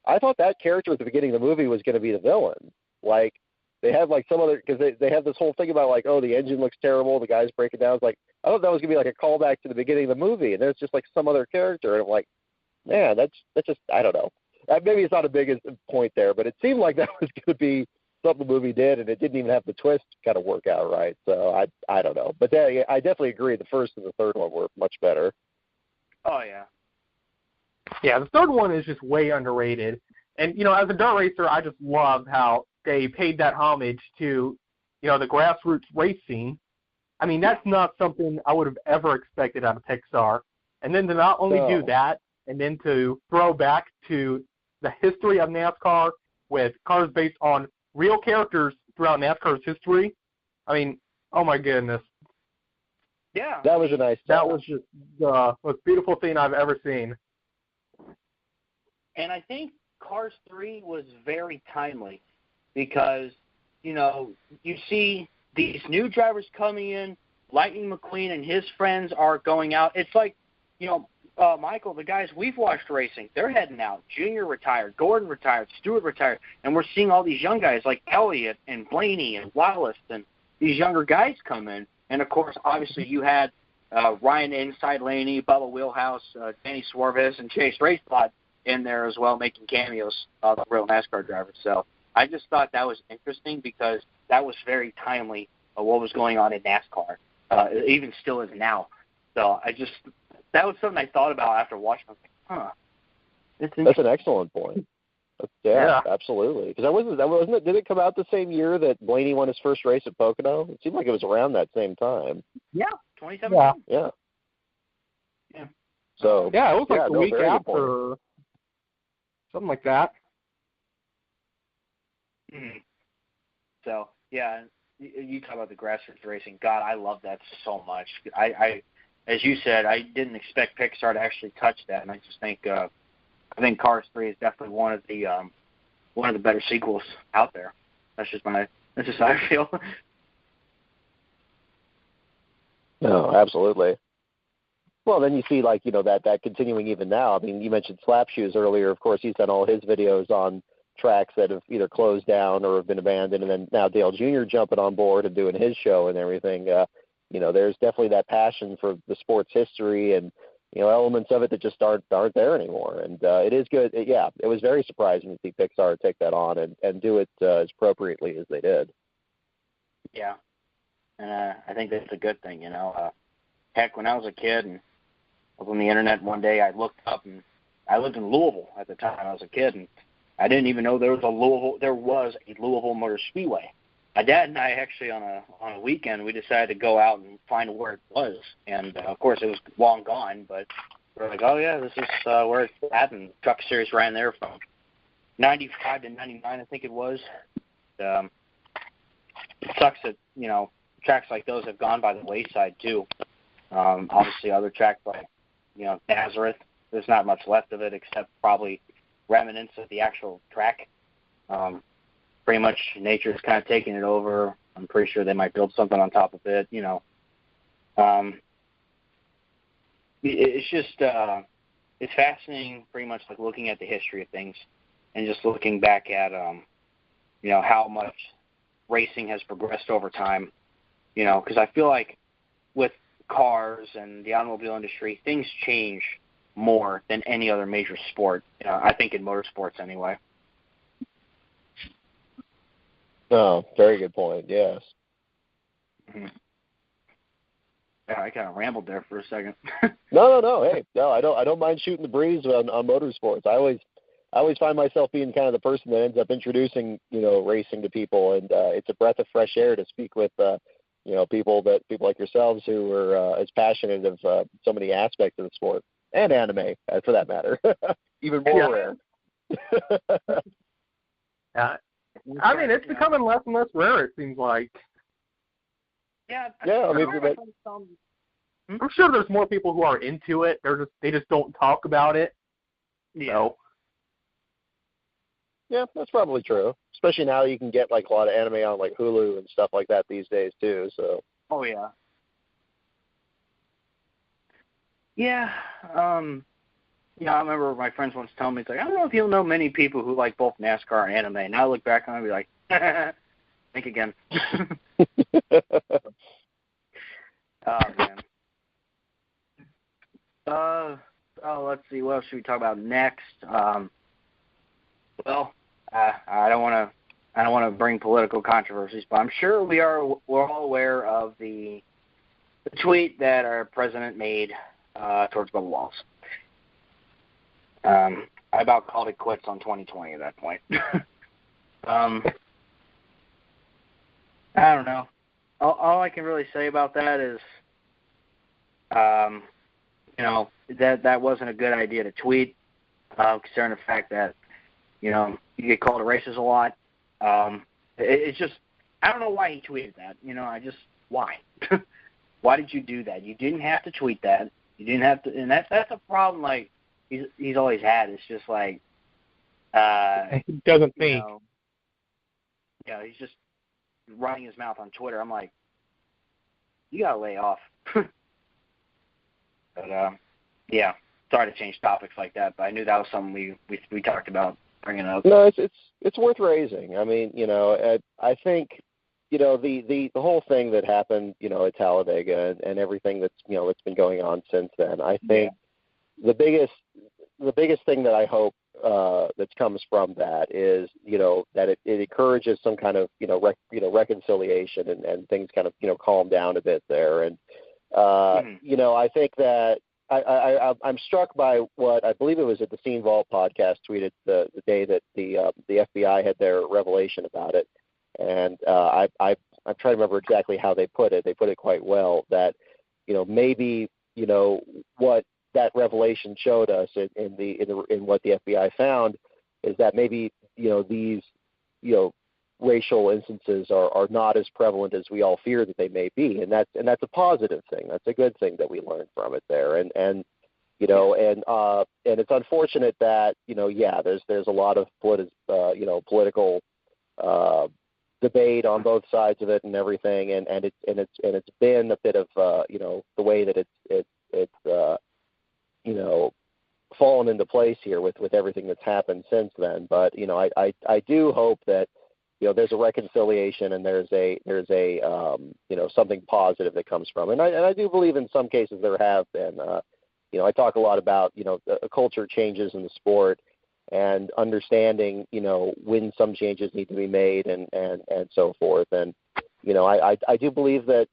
I thought that character at the beginning of the movie was going to be the villain. Like, they have like some other, because they have this whole thing about like, oh, the engine looks terrible, the guy's breaking down. It's like, I thought that was going to be like a callback to the beginning of the movie, and there's just like some other character, and I'm like, man, that's just, I don't know. Maybe it's not a big point there, but it seemed like that was going to be something the movie did, and it didn't even have the twist kind of work out right. So I don't know. But I definitely agree the first and the third one were much better. Oh, yeah. Yeah, the third one is just way underrated. And, as a dirt racer, I just love how they paid that homage to, the grassroots racing. I mean, that's not something I would have ever expected out of Pixar. And then to not only do that, and then to throw back to the history of NASCAR with cars based on real characters throughout NASCAR's history. I mean, oh my goodness. Yeah. That was a nice touch. That was just the most beautiful thing I've ever seen. And I think Cars 3 was very timely because, you see these new drivers coming in, Lightning McQueen and his friends are going out. It's like, Michael, the guys we've watched racing, they're heading out. Junior retired, Gordon retired, Stewart retired, and we're seeing all these young guys like Elliott and Blaney and Wallace and these younger guys come in. And, of course, obviously you had Ryan Inside Laney, Bubba Wheelhouse, Danny Swervis, and Chase Racebot in there as well, making cameos of the real NASCAR drivers. So I just thought that was interesting because that was very timely of what was going on in NASCAR, even still is now. So that was something I thought about after watching. I was like, That's an excellent point. Yeah, absolutely. Because wasn't it? Did it come out the same year that Blaney won his first race at Pocono? It seemed like it was around that same time. Yeah, 2017. Yeah. So it was like the week after, something like that. Mm-hmm. So yeah, you talk about the grassroots racing. God, I love that so much. I as you said, I didn't expect Pixar to actually touch that, and I just think I think Cars 3 is definitely one of the better sequels out there. That's just how I feel. No, absolutely. Well, then you see, like, that continuing even now. I mean, you mentioned Slapshoes earlier. Of course, he's done all his videos on tracks that have either closed down or have been abandoned, and then now Dale Jr. jumping on board and doing his show and everything. There's definitely that passion for the sport's history and, elements of it that just aren't there anymore. And it is good. It was very surprising to see Pixar take that on and do it as appropriately as they did. Yeah, and I think that's a good thing, Heck, when I was a kid and I was on the internet one day, I looked up, and I lived in Louisville at the time I was a kid, and I didn't even know there was a Louisville Motor Speedway. My dad and I actually on a weekend we decided to go out and find where it was, and of course it was long gone. But we're like, oh yeah, this is where it's at. And Truck Series ran there from '95 to '99, I think it was. It sucks that tracks like those have gone by the wayside too. Obviously, other tracks like Nazareth, there's not much left of it except probably remnants of the actual track. Pretty much nature's kind of taking it over. I'm pretty sure they might build something on top of it. It's just it's fascinating, pretty much like looking at the history of things and just looking back at how much racing has progressed over time. Because I feel like with cars and the automobile industry, things change more than any other major sport. I think in motorsports anyway. Oh, very good point. Yes. Mm-hmm. Yeah, I kind of rambled there for a second. No. Hey, no, I don't mind shooting the breeze on motorsports. I always find myself being kind of the person that ends up introducing racing to people, and it's a breath of fresh air to speak with people like yourselves who are as passionate of so many aspects of the sport and anime, for that matter. Even more rare. I mean, it's becoming less and less rare, it seems like. Yeah. I mean, I'm sure there's more people who are into it. They just don't talk about it. Yeah. So. Yeah, that's probably true. Especially now you can get like a lot of anime on like Hulu and stuff like that these days too. So. Oh yeah. Yeah. I remember my friends once telling me, it's like, I don't know if you'll know many people who like both NASCAR and anime. Now I look back on it and be like, think again. Oh, man. Let's see. What else should we talk about next? I don't want to bring political controversies, but I'm sure we're all aware of the tweet that our president made towards Bubba Wallace. I about called it quits on 2020 at that point. I don't know. All I can really say about that is, that wasn't a good idea to tweet, considering the fact that, you get called a racist a lot. It's just, I don't know why he tweeted that. Why? Why did you do that? You didn't have to tweet that. You didn't have to, and that's a problem. Like he's always had. It's just like he doesn't think. He's just running his mouth on Twitter. I'm like, you gotta lay off. But sorry to change topics like that, but I knew that was something we talked about bringing up. No, it's worth raising. I mean, I think, the whole thing that happened, at Talladega and everything that's that's been going on since then. I think the biggest thing that I hope that comes from that is that it encourages some kind of reconciliation and things kind of calm down a bit there. And I think that I'm struck by what I believe it was at the Scene Vault podcast tweeted the day that the FBI had their revelation about it, and I'm trying to remember exactly how they put it. They put it quite well that maybe what that revelation showed us in what the FBI found is that maybe these racial instances are not as prevalent as we all fear that they may be, and that's a positive thing. That's a good thing that we learned from it there, and it's unfortunate that there's a lot of political debate on both sides of it and everything, and it's been a bit of the way that it's fallen into place here with everything that's happened since then. But I do hope that there's a reconciliation and there's a something positive that comes from it. And I do believe in some cases there have been. I talk a lot about culture changes in the sport and understanding when some changes need to be made and so forth. And I do believe that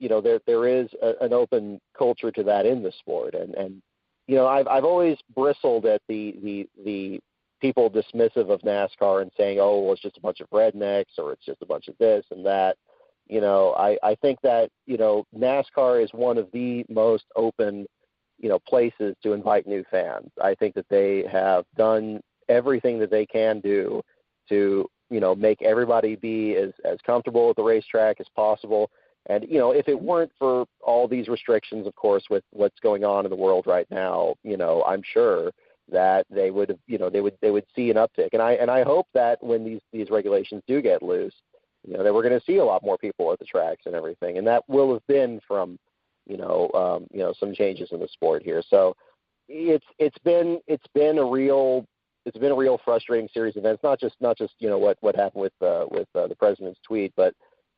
there is an open culture to that in the sport. And I've always bristled at the people dismissive of NASCAR and saying, oh, well, it's just a bunch of rednecks or it's just a bunch of this and that. I think that, NASCAR is one of the most open, places to invite new fans. I think that they have done everything that they can do to, make everybody be as comfortable at the racetrack as possible. And, if it weren't for all these restrictions, of course, with what's going on in the world right now, I'm sure that they would, they would see an uptick. And I hope that when these regulations do get loose, that we're going to see a lot more people at the tracks and everything. And that will have been from, some changes in the sport here. So it's been a real frustrating series of events. Not just what happened with the president's tweet, but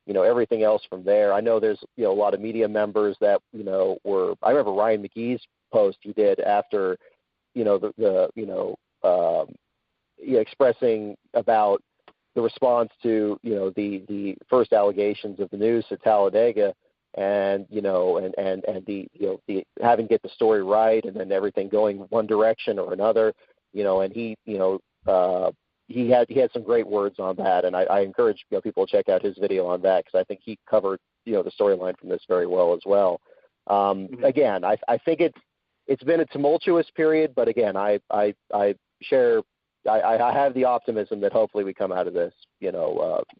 everything else from there. I know there's a lot of media members that were. I remember Ryan McGee's post he did after expressing about the response to the first allegations of the news at Talladega, and the having to get the story right, and then everything going one direction or another, and he had some great words on that, and I encourage people to check out his video on that, because I think he covered the storyline from this very well as well. Again, I think it's been a tumultuous period, but again, I have the optimism that hopefully we come out of this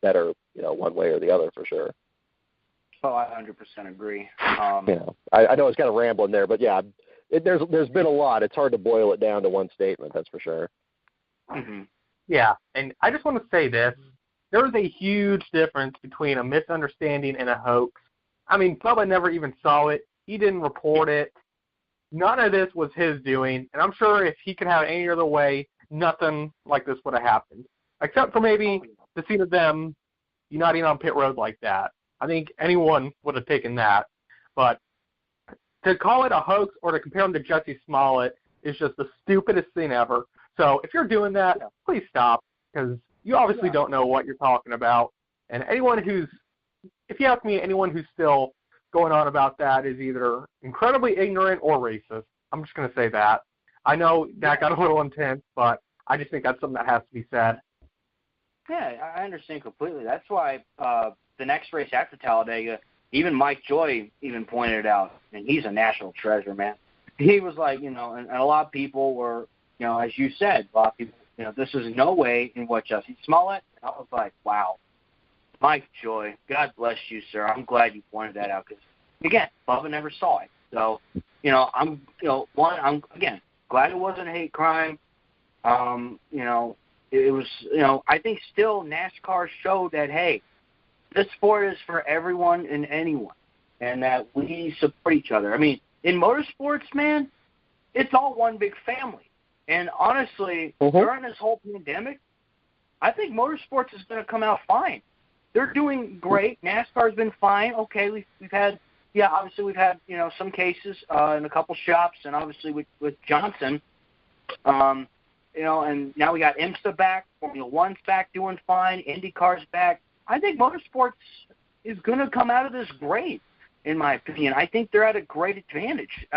better one way or the other for sure. Oh, I 100% agree. I know it's kind of rambling there, but yeah, there's been a lot. It's hard to boil it down to one statement, that's for sure. Mm-hmm. Yeah, and I just want to say this. There is a huge difference between a misunderstanding and a hoax. I mean, Bubba never even saw it. He didn't report it. None of this was his doing, and I'm sure if he could have it any other way, nothing like this would have happened, except for maybe the scene of them uniting on pit road like that. I think anyone would have taken that. But to call it a hoax or to compare him to Jesse Smollett is just the stupidest thing ever. So if you're doing that, please stop, because you obviously don't know what you're talking about. And if you ask me, anyone who's still going on about that is either incredibly ignorant or racist. I'm just going to say that. I know that got a little intense, but I just think that's something that has to be said. Yeah, I understand completely. That's why the next race after Talladega, even Mike Joy even pointed it out, and he's a national treasure, man. He was like, and a lot of people were, as you said, a lot of people, this is no way in what Jesse Smollett. And I was like, wow, Mike Joy, God bless you, sir. I'm glad you pointed that out, because, again, Bubba never saw it. So, I'm again, glad it wasn't a hate crime. It was, I think still NASCAR showed that, hey, this sport is for everyone and anyone, and that we support each other. I mean, in motorsports, man, it's all one big family. And honestly, during this whole pandemic, I think motorsports is going to come out fine. They're doing great. NASCAR's been fine. Okay, we've had, obviously we've had, some cases in a couple shops, and obviously with Johnson, and now we got IMSA back, Formula One's back doing fine, IndyCar's back. I think motorsports is going to come out of this great, in my opinion. I think they're at a great advantage,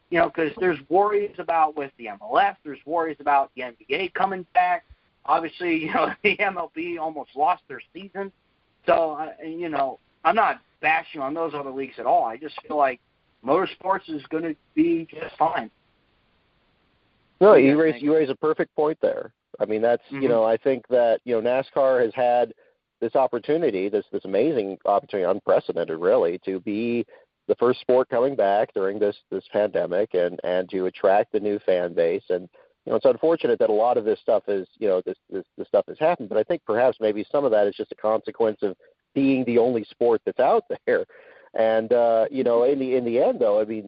because there's worries about with the MLS, there's worries about the NBA coming back. Obviously, the MLB almost lost their season. So, I'm not bashing on those other leagues at all. I just feel like motorsports is going to be just fine. No, you raise a perfect point there. I mean, that's, I think that, NASCAR has had this opportunity, this amazing opportunity, unprecedented really, to be the first sport coming back during this pandemic and to attract the new fan base. And, it's unfortunate that a lot of this stuff is, this stuff has happened, but I think perhaps maybe some of that is just a consequence of being the only sport that's out there. And, in the end though, I mean,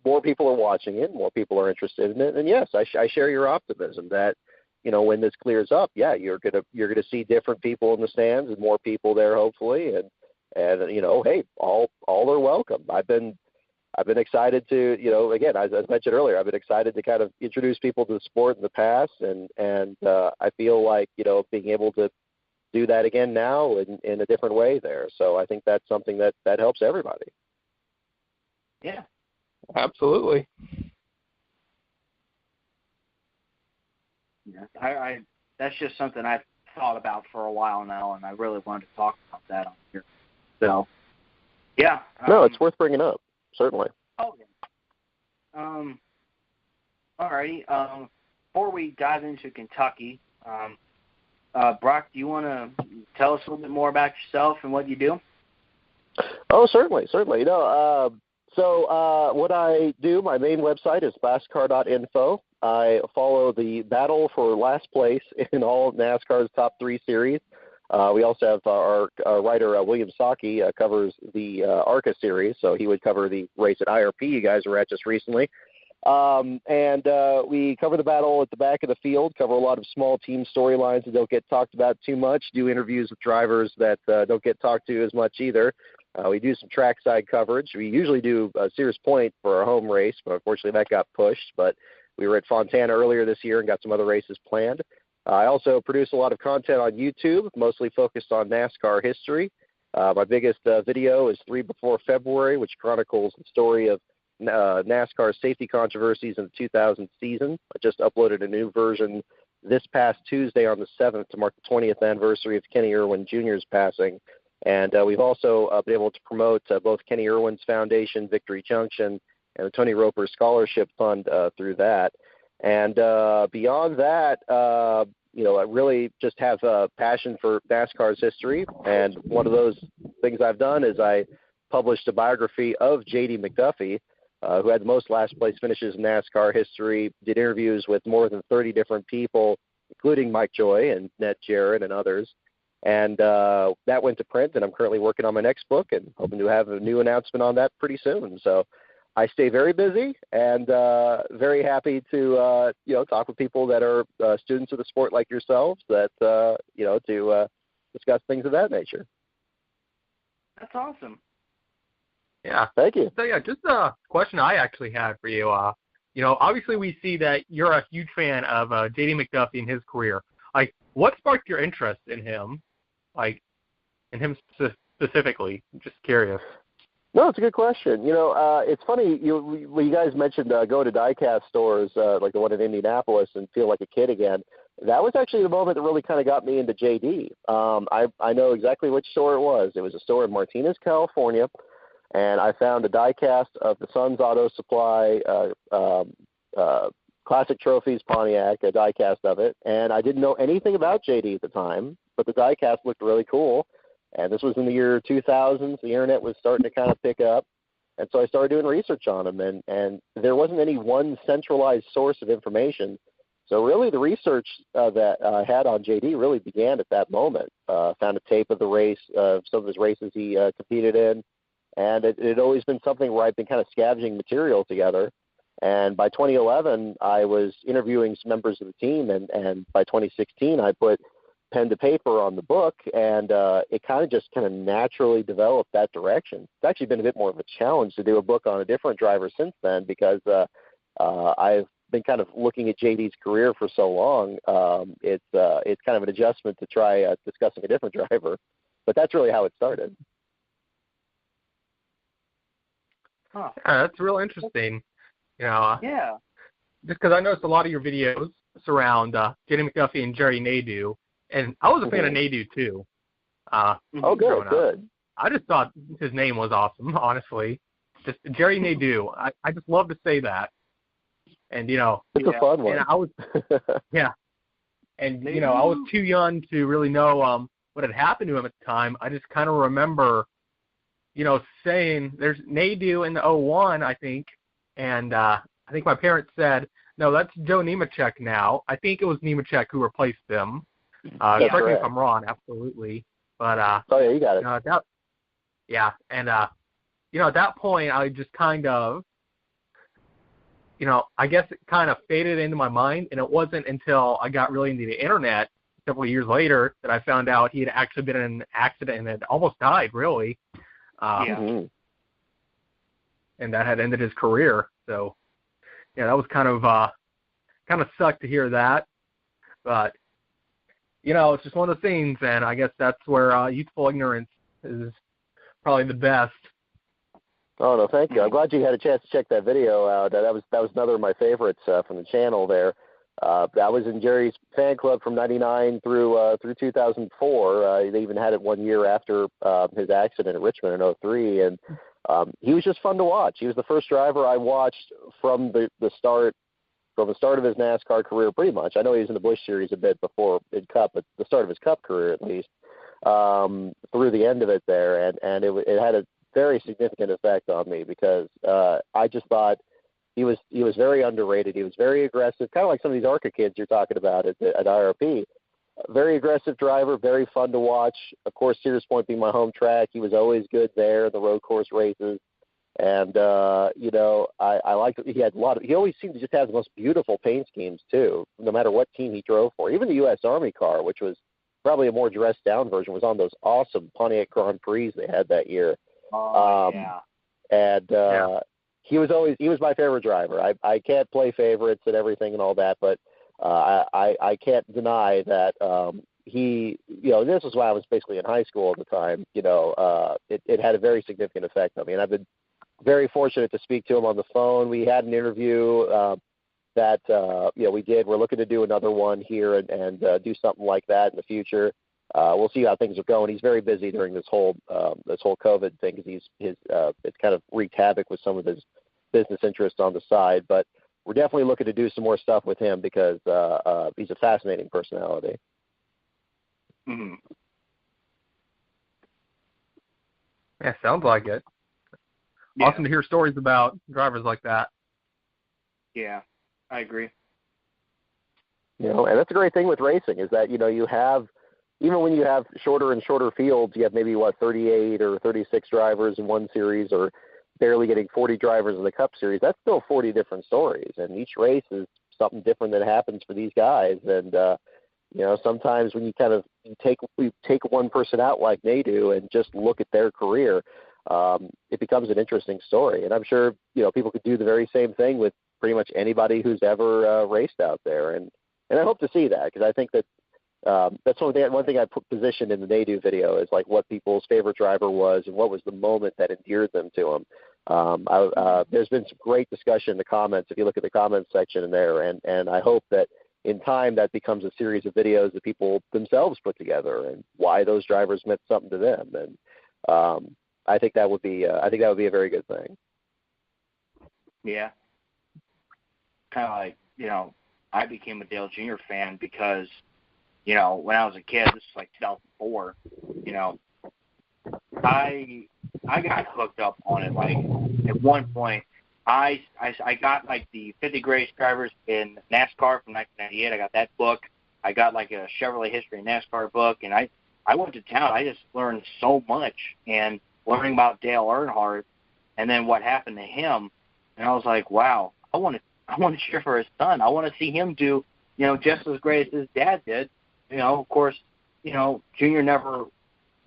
more people are watching it, more people are interested in it. And yes, I share your optimism that, when this clears up, you're gonna see different people in the stands and more people there, hopefully. And hey, all are welcome. I've been excited to, again, as I mentioned earlier, I've been excited to kind of introduce people to the sport in the past, and I feel like, being able to do that again now in a different way there. So I think that's something that helps everybody. Yeah, absolutely. I that's just something I've thought about for a while now, and I really wanted to talk about that on here. So, yeah. No, it's worth bringing up, certainly. Oh, yeah. All righty. Before we dive into Kentucky, Brock, do you want to tell us a little bit more about yourself and what you do? Oh, certainly. So what I do, my main website is NASCAR.info. I follow the battle for last place in all NASCAR's top 3 series. We also have our writer, William Saki, covers the ARCA series, so he would cover the race at IRP you guys were at just recently. And we cover the battle at the back of the field, cover a lot of small team storylines that don't get talked about too much, do interviews with drivers that don't get talked to as much either. We do some trackside coverage. We usually do Sears Point for our home race, but unfortunately that got pushed. But we were at Fontana earlier this year and got some other races planned. I also produce a lot of content on YouTube, mostly focused on NASCAR history. My biggest video is 3 Before February, which chronicles the story of NASCAR safety controversies in the 2000 season. I just uploaded a new version this past Tuesday on the 7th to mark the 20th anniversary of Kenny Irwin Jr.'s passing. And we've also been able to promote both Kenny Irwin's Foundation, Victory Junction, and the Tony Roper Scholarship Fund through that. And beyond that, I really just have a passion for NASCAR's history. And one of those things I've done is I published a biography of J.D. McDuffie, who had the most last-place finishes in NASCAR history, did interviews with more than 30 different people, including Mike Joy and Ned Jarrett and others. And that went to print, and I'm currently working on my next book and hoping to have a new announcement on that pretty soon. So I stay very busy and very happy to, talk with people that are students of the sport like yourselves that, to discuss things of that nature. That's awesome. Yeah. Thank you. So, yeah, just a question I actually had for you. Obviously we see that you're a huge fan of J.D. McDuffie and his career. Like, what sparked your interest in him? Like, in him specifically? I'm just curious. No, it's a good question. It's funny, you guys mentioned going to diecast stores like the one in Indianapolis and feel like a kid again. That was actually the moment that really kind of got me into JD. I know exactly which store it was. It was a store in Martinez, California, and I found a diecast of the Sun's Auto Supply Classic Trophies Pontiac, a diecast of it, and I didn't know anything about JD at the time, but the diecast looked really cool. And this was in the year 2000, so the internet was starting to kind of pick up. And so I started doing research on them, and there wasn't any one centralized source of information. So really the research that I had on JD really began at that moment. Found a tape of the race, some of his races he competed in, and it had always been something where I'd been kind of scavenging material together. And by 2011, I was interviewing some members of the team, and by 2016, I put pen to paper on the book, and it just naturally developed that direction. It's actually been a bit more of a challenge to do a book on a different driver since then, because I've been kind of looking at JD's career for so long. It's kind of an adjustment to try discussing a different driver, but that's really how it started. Huh. Yeah, that's real interesting. Yeah. Just because I noticed a lot of your videos surround J.D. McDuffie and Jerry Nadeau, and I was a fan of Nadeau too. Good. I just thought his name was awesome, honestly. Just Jerry Nadeau. I just love to say that. And it's a fun one. And I was, yeah. And I was too young to really know what had happened to him at the time. I just kind of remember, saying there's Nadeau in the 01, I think. And I think my parents said, no, that's Joe Nemechek now. I think it was Nemechek who replaced him. Correct me if I'm wrong, absolutely. But you got it. And at that point, I just kind of, I guess it kind of faded into my mind, and it wasn't until I got really into the internet several years later that I found out he had actually been in an accident and had almost died, really. And that had ended his career. So, that was kind of sucked to hear that. But, it's just one of the things, and I guess that's where youthful ignorance is probably the best. Oh, no, thank you. I'm glad you had a chance to check that video out. That was another of my favorites from the channel there. That was in Jerry's fan club from '99 through 2004. They even had it 1 year after his accident at Richmond in '03, and he was just fun to watch. He was the first driver I watched from the start of his NASCAR career, pretty much. I know he was in the Busch Series a bit before in Cup, but the start of his Cup career at least, through the end of it there, and it had a very significant effect on me because I just thought he was very underrated. He was very aggressive, kind of like some of these ARCA kids you're talking about at IRP. Very aggressive driver, very fun to watch. Of course, Sears Point being my home track, he was always good there in the road course races. And, I liked it. He always seemed to just have the most beautiful paint schemes, too, no matter what team he drove for. Even the U.S. Army car, which was probably a more dressed-down version, was on those awesome Pontiac Grand Prix they had that year. Yeah. And he was my favorite driver. I can't play favorites and everything and all that, but I can't deny that this was when I was basically in high school at the time. It had a very significant effect on me, and I've been very fortunate to speak to him on the phone. We had an interview that we did. We're looking to do another one here and do something like that in the future. We'll see how things are going. He's very busy during this whole COVID thing because it's kind of wreaked havoc with some of his business interests on the side. But we're definitely looking to do some more stuff with him because he's a fascinating personality. Mm-hmm. Yeah, sounds like it. Yeah. Awesome to hear stories about drivers like that. Yeah, I agree. And that's a great thing with racing is that, you have, even when you have shorter and shorter fields, you have maybe, 38 or 36 drivers in one series or barely getting 40 drivers in the Cup Series. That's still 40 different stories, and each race is something different that happens for these guys. And, sometimes when you kind of take one person out like they do and just look at their career, it becomes an interesting story. And I'm sure, people could do the very same thing with pretty much anybody who's ever raced out there. And I hope to see that because I think that that's one thing I positioned in the Nadu video is like what people's favorite driver was and what was the moment that endeared them to him. There's been some great discussion in the comments if you look at the comments section in there, and I hope that in time that becomes a series of videos that people themselves put together and why those drivers meant something to them. And I think that would be a very good thing. Yeah. Kind of like, I became a Dale Jr. fan because, when I was a kid, this was like 2004, I got hooked up on it. Like at one point, I got like the 50 greatest drivers in NASCAR from 1998. I got that book. I got like a Chevrolet history NASCAR book, and I went to town. I just learned so much, and learning about Dale Earnhardt, and then what happened to him, and I was like, wow, I want to cheer for his son. I want to see him do, just as great as his dad did. Of course, Junior never,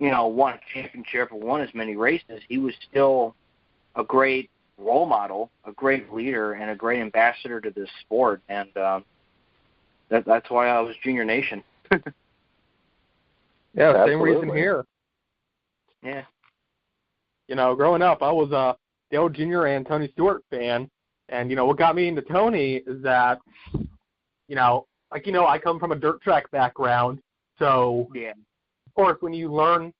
won a championship or won as many races. He was still a great role model, a great leader, and a great ambassador to this sport. And that's why I was Junior Nation. Yeah, same reason here. Yeah. Growing up, I was a Dale Jr. and Tony Stewart fan. And, what got me into Tony is that, I come from a dirt track background. So, yeah. Of course, when you learn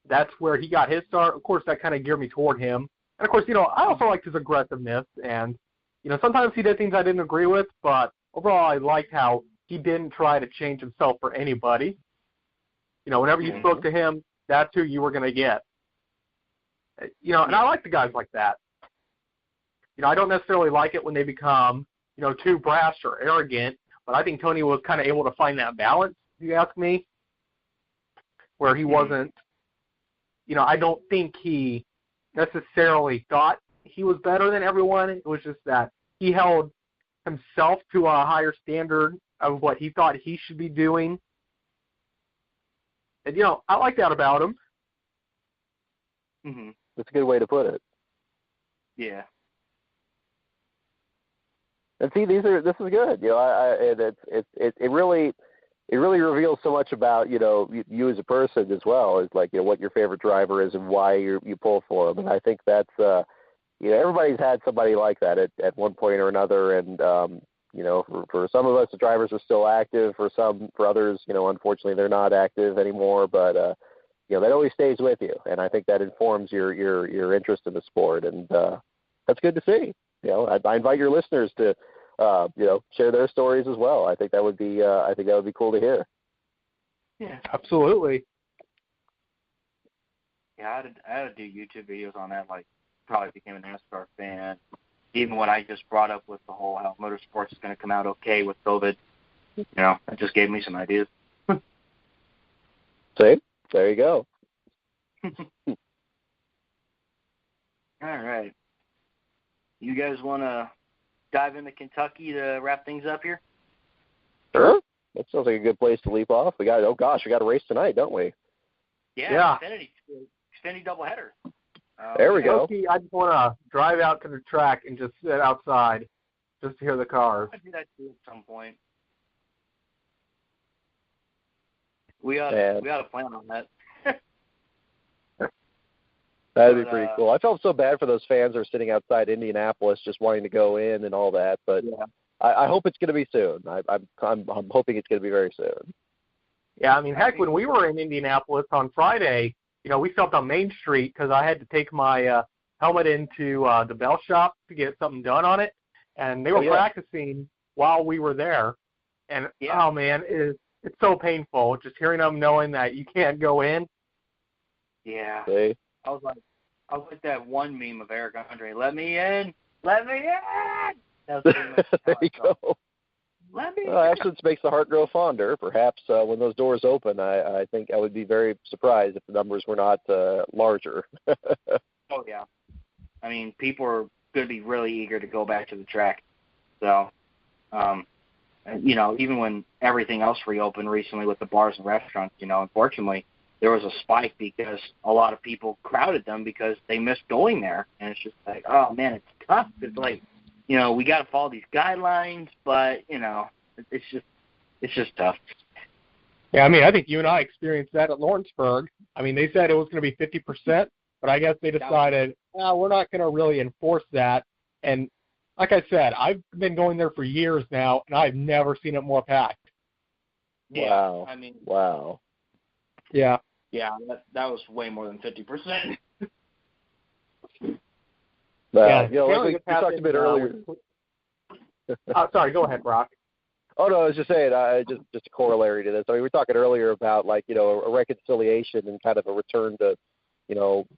that's where he got his start, of course, that kind of geared me toward him. And, of course, I also liked his aggressiveness. And, sometimes he did things I didn't agree with, but overall I liked how he didn't try to change himself for anybody. Whenever you spoke to him, that's who you were going to get. And I like the guys like that. I don't necessarily like it when they become, too brash or arrogant, but I think Tony was kind of able to find that balance, if you ask me, where he wasn't, I don't think he necessarily thought he was better than everyone. It was just that he held himself to a higher standard of what he thought he should be doing. And, I like that about him. Mm-hmm. That's a good way to put it. Yeah. And see, this is good. It really reveals so much about you as a person as well as like what your favorite driver is and why you pull for him. And I think that's everybody's had somebody like that at one point or another. And for some of us, the drivers are still active. For others, unfortunately, they're not active anymore. But that always stays with you, and I think that informs your interest in the sport, and that's good to see. I invite your listeners to share their stories as well. I think that would be cool to hear. Yeah, absolutely. Yeah, I had to do YouTube videos on that. Like, probably became a NASCAR fan. Even what I just brought up with the whole how motorsports is going to come out okay with COVID, it just gave me some ideas. See, there you go. All right. You guys want to dive into Kentucky to wrap things up here? Sure. That sounds like a good place to leap off. We got a race tonight, don't we? Yeah. Xfinity doubleheader. There we go. I just want to drive out to the track and just sit outside just to hear the cars. I'll do that too at some point. We ought to plan on that. That'd be pretty cool. I felt so bad for those fans that are sitting outside Indianapolis just wanting to go in and all that, but yeah. I hope it's going to be soon. I'm hoping it's going to be very soon. Yeah, I mean, heck, when we were in Indianapolis on Friday, we stopped on Main Street because I had to take my helmet into the Bell shop to get something done on it, and they were practicing while we were there. And, oh, man, it's so painful just hearing them knowing that you can't go in. Yeah. See? I was like that one meme of Eric Andre, let me in! Let me in! That was pretty much there you go. Let me in! Absence makes the heart grow fonder. Perhaps when those doors open, I think I would be very surprised if the numbers were not larger. Oh, yeah. I mean, people are going to be really eager to go back to the track. So, even when everything else reopened recently with the bars and restaurants, unfortunately, there was a spike because a lot of people crowded them because they missed going there. And it's just like, oh, man, it's tough. It's like, we got to follow these guidelines, but, it's just tough. Yeah, I mean, I think you and I experienced that at Lawrenceburg. I mean, they said it was going to be 50%, but I guess they decided, we're not going to really enforce that. And like I said, I've been going there for years now, and I've never seen it more packed. Wow. Yeah, I mean, wow. Yeah. Yeah, that was way more than 50%. Like we talked a bit earlier. Sorry, go ahead, Brock. Oh, no, I was just saying, just a corollary to this. I mean, we were talking earlier about, a reconciliation and kind of a return to,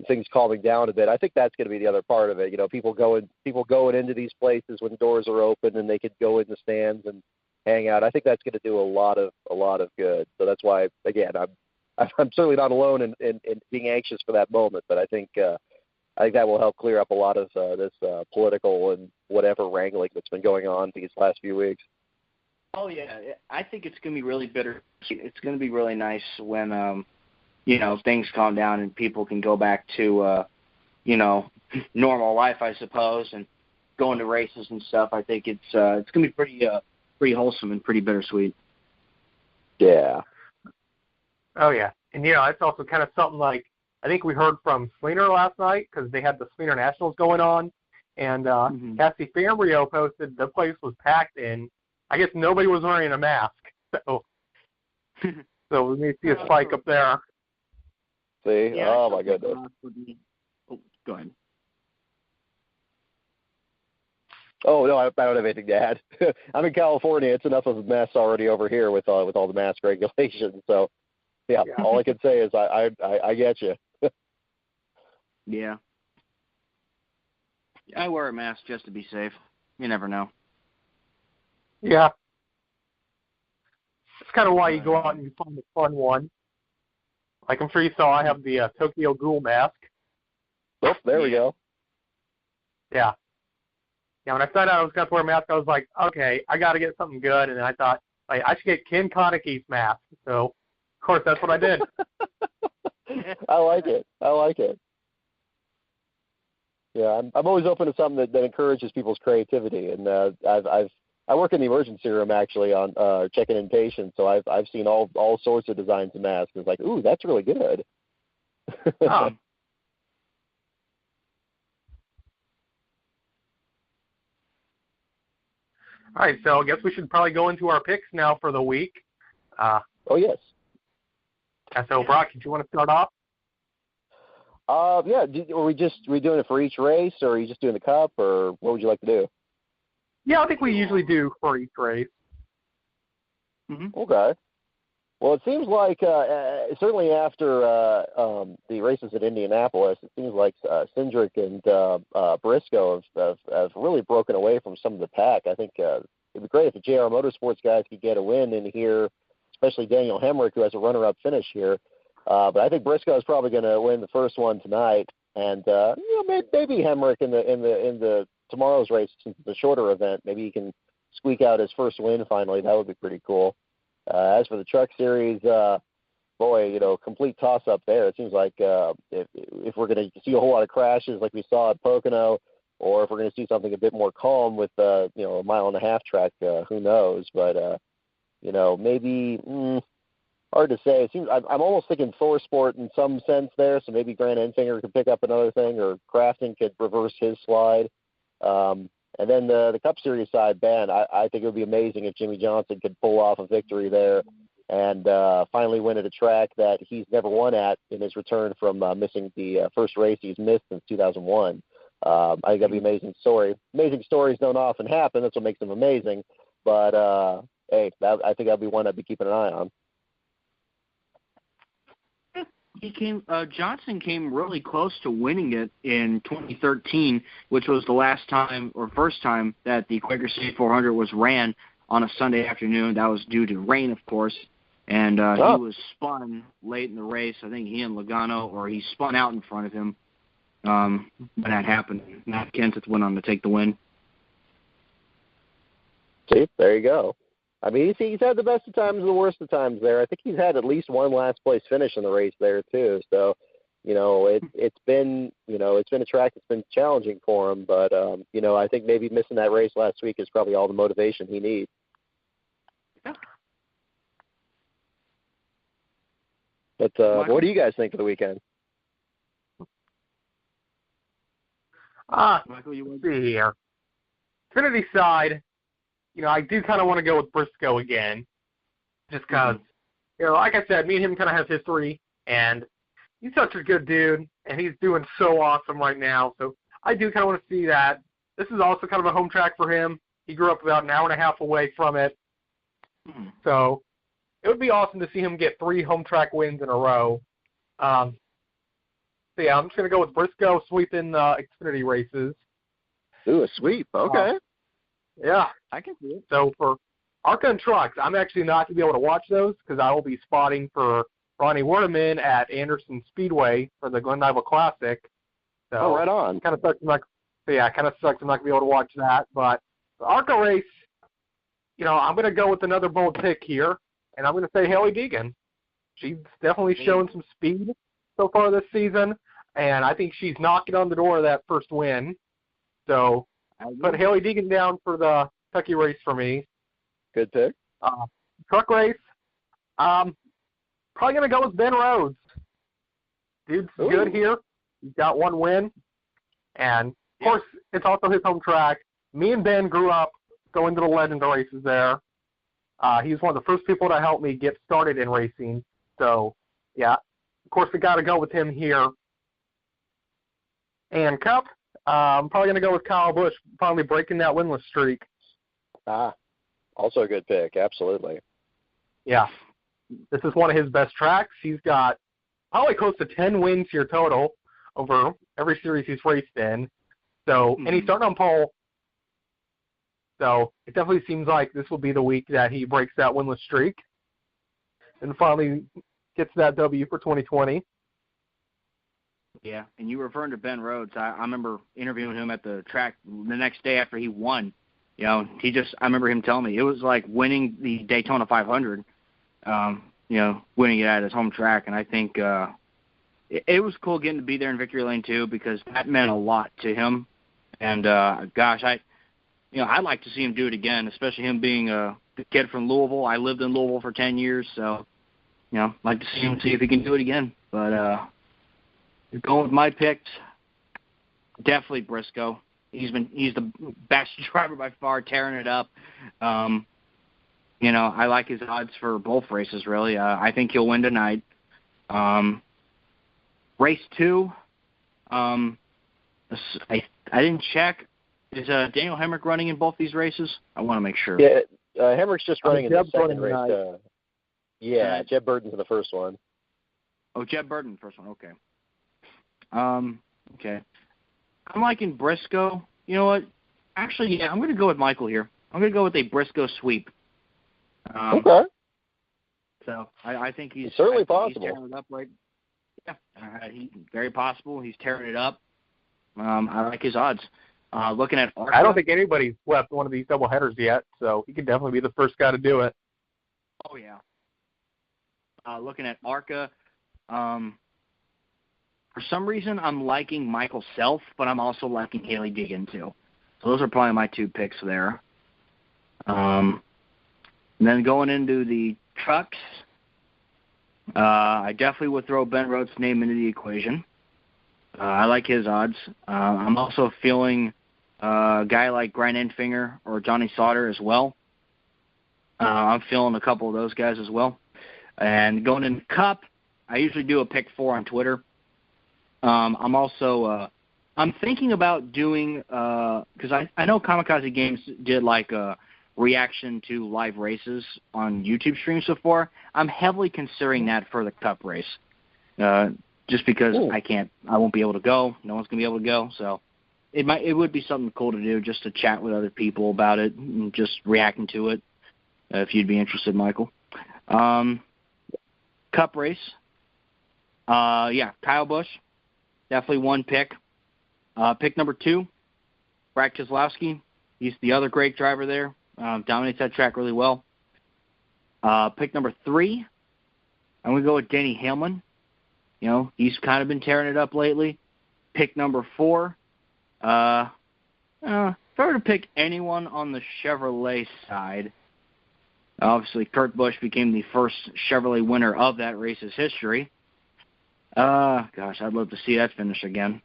things calming down a bit. I think that's going to be the other part of it. People going into these places when doors are open and they could go in the stands and hang out. I think that's going to do a lot of good. So that's why, again, I'm certainly not alone in being anxious for that moment, but I think that will help clear up a lot of this political and whatever wrangling that's been going on these last few weeks. Oh, yeah. I think it's going to be really bitter. It's going to be really nice when, things calm down and people can go back to, normal life, I suppose, and going to races and stuff. I think it's going to be pretty wholesome and pretty bittersweet. Yeah. Oh, yeah. And, it's also kind of something like, I think we heard from Sleener last night because they had the Sleener Nationals going on. And Cassie Fambrio posted the place was packed in. I guess nobody was wearing a mask. So we may see a spike up there. See? Yeah, oh, my goodness. Go ahead. Oh, no, I don't have anything to add. I'm in California. It's enough of a mess already over here with all the mask regulations. So, yeah, all I can say is I get you. Yeah. I wear a mask just to be safe. You never know. Yeah. That's kind of why you go out and you find a fun one. Like I'm sure you saw, I have the Tokyo Ghoul mask. Oh, there we go. Yeah. Yeah, when I found out I was going to wear a mask, I was like, okay, I got to get something good. And then I thought, I should get Ken Koneke's mask. So, of course, that's what I did. I like it. Yeah, I'm always open to something that encourages people's creativity, and I work in the emergency room actually on checking in patients, so I've seen all sorts of designs of masks. It's like, ooh, that's really good. Oh. All right, so I guess we should probably go into our picks now for the week. Oh, yes. So, Brock, did you want to start off? Yeah. Are we doing it for each race, or are you just doing the Cup, or what would you like to do? Yeah, I think we usually do for each race. Mm-hmm. Okay. Well, it seems like certainly after the races at Indianapolis, it seems like Cindric and Briscoe have really broken away from some of the pack. I think it'd be great if the JR Motorsports guys could get a win in here, especially Daniel Hemrick, who has a runner-up finish here. But I think Briscoe is probably going to win the first one tonight, and maybe Hemrick in the tomorrow's race, since it's a shorter event, maybe he can squeak out his first win finally. That would be pretty cool. As for the Truck Series, complete toss-up there. It seems like if we're going to see a whole lot of crashes like we saw at Pocono, or if we're going to see something a bit more calm with a mile-and-a-half track, who knows? But maybe hard to say. It seems I'm almost thinking ThorSport in some sense there. So maybe Grant Enfinger could pick up another thing, or Crafton could reverse his slide. And then the Cup Series side, Ben, I think it would be amazing if Jimmy Johnson could pull off a victory there and finally win at a track that he's never won at in his return from missing the first race he's missed since 2001. I think that'd be an amazing story. Amazing stories don't often happen. That's what makes them amazing. But, I think that'd be one I'd be keeping an eye on. Johnson came really close to winning it in 2013, which was the last time or first time that the Quaker City 400 was ran on a Sunday afternoon. That was due to rain, of course, and he was spun late in the race. I think he and Logano, or he spun out in front of him when that happened. Matt Kenseth went on to take the win. See, there you go. I mean, he's had the best of times and the worst of times there. I think he's had at least one last place finish in the race there too. So, it's been a track that's been challenging for him. But I think maybe missing that race last week is probably all the motivation he needs. Yeah. But what do you guys think of the weekend? Michael, you want to see here? Xfinity side. I do kind of want to go with Briscoe again, just because, like I said, me and him kind of have history, and he's such a good dude, and he's doing so awesome right now. So I do kind of want to see that. This is also kind of a home track for him. He grew up about an hour and a half away from it. So it would be awesome to see him get 3 home track wins in a row. So, yeah, I'm just going to go with Briscoe sweeping Xfinity races. Ooh, a sweep. Okay. Yeah. I can see it. So for ARCA and Trucks, I'm actually not going to be able to watch those because I will be spotting for Ronnie Werneman at Anderson Speedway for the Glendival Classic. So right on. Kind of sucks. I'm not going to be able to watch that. But the ARCA race, I'm going to go with another bold pick here, and I'm going to say Haley Deegan. She's definitely shown some speed so far this season, and I think she's knocking on the door of that first win. So put Haley Deegan down for the Kentucky race for me. Good pick. Truck race, probably going to go with Ben Rhodes. Dude's good here. He's got 1 win. And, of course, it's also his home track. Me and Ben grew up going to the Legends races there. He's one of the first people to help me get started in racing. So, yeah, of course, we got to go with him here. And Cup, I'm probably going to go with Kyle Busch, finally breaking that winless streak. Also a good pick, absolutely. Yeah. This is one of his best tracks. He's got probably close to 10 wins here total over every series he's raced in. So, and he's starting on pole. So it definitely seems like this will be the week that he breaks that winless streak and finally gets that W for 2020. Yeah, and you were referring to Ben Rhodes. I remember interviewing him at the track the next day after he won. I remember him telling me it was like winning the Daytona 500, winning it at his home track. And I think it was cool getting to be there in Victory Lane too, because that meant a lot to him. And I'd like to see him do it again, especially him being the kid from Louisville. I lived in Louisville for 10 years, so I'd like to see him, see if he can do it again. But going with my picks, definitely Briscoe. He's the best driver by far, tearing it up. You know, I like his odds for both races, really. I think he'll win tonight. Race 2, I didn't check. Is Daniel Hemrick running in both these races? I want to make sure. Yeah, Hemrick's just running in the Jeb's second running race. Yeah, Jeb Burton's in the first one. Oh, Jeb Burton, first one. Okay. Okay. I'm liking Briscoe. You know what? Actually, yeah, I'm going to go with Michael here. I'm going to go with a Briscoe sweep. Okay. So I think he's it's certainly He's possible. tearing it up right. Yeah, very possible. He's tearing it up. I like his odds. Looking at Arca, I don't think anybody's swept one of these doubleheaders yet, so he could definitely be the first guy to do it. Oh yeah. Looking at Arca, for some reason I'm liking Michael Self, but I'm also liking Haley Deegan too. So those are probably my 2 picks there. And then going into the trucks, I definitely would throw Ben Rhodes' name into the equation. I like his odds. I'm also feeling a guy like Brian Enfinger or Johnny Sauter as well. I'm feeling a couple of those guys as well. And going in Cup, I usually do a pick 4 on Twitter. I'm also I'm thinking about doing because I know Kamikaze Games did like a reaction to live races on YouTube streams before. I'm heavily considering that for the Cup race, just because I won't be able to go. No one's gonna be able to go, so it would be something cool to do, just to chat with other people about it and just reacting to it. If you'd be interested, Michael. Cup race. Kyle Busch, definitely one pick. Pick number 2, Brad Keselowski. He's the other great driver there. Dominates that track really well. Pick number 3, I'm going to go with Denny Hamlin. You know, he's kind of been tearing it up lately. Pick number 4, if I were to pick anyone on the Chevrolet side, obviously Kurt Busch became the first Chevrolet winner of that race's history. Gosh, I'd love to see that finish again.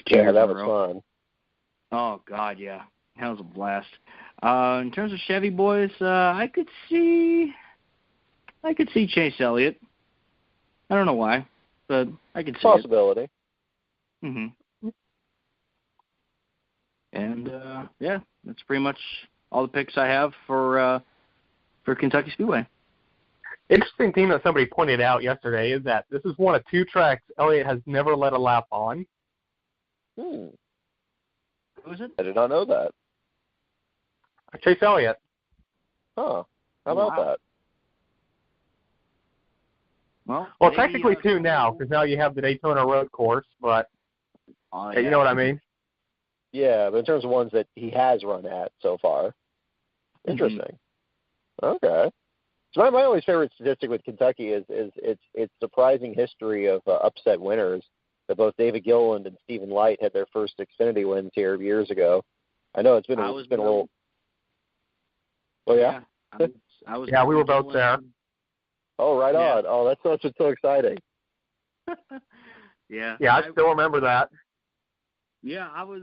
Yeah, that was fun. Oh, God, yeah. That was a blast. In terms of Chevy boys, I could see Chase Elliott. I don't know why, but I could see Possibility. it. Mm-hmm. And, that's pretty much all the picks I have for Kentucky Speedway. Interesting thing that somebody pointed out yesterday is that this is one of 2 tracks Elliott has never led a lap on. Who is it? I did not know that. Chase Elliott. Huh. How about that? Well, technically 2 now, because now you have the Daytona Road Course, but you know what I mean? Yeah, but in terms of ones that he has run at so far. Interesting. Mm-hmm. Okay. So my only favorite statistic with Kentucky is its surprising history of upset winners. That both David Gilliland and Stephen Light had their first Xfinity wins here years ago. I know it's been a little. Oh yeah. We were both there. Oh, right on. Oh, that's so exciting. Yeah. Yeah, I still remember that. Yeah, I was.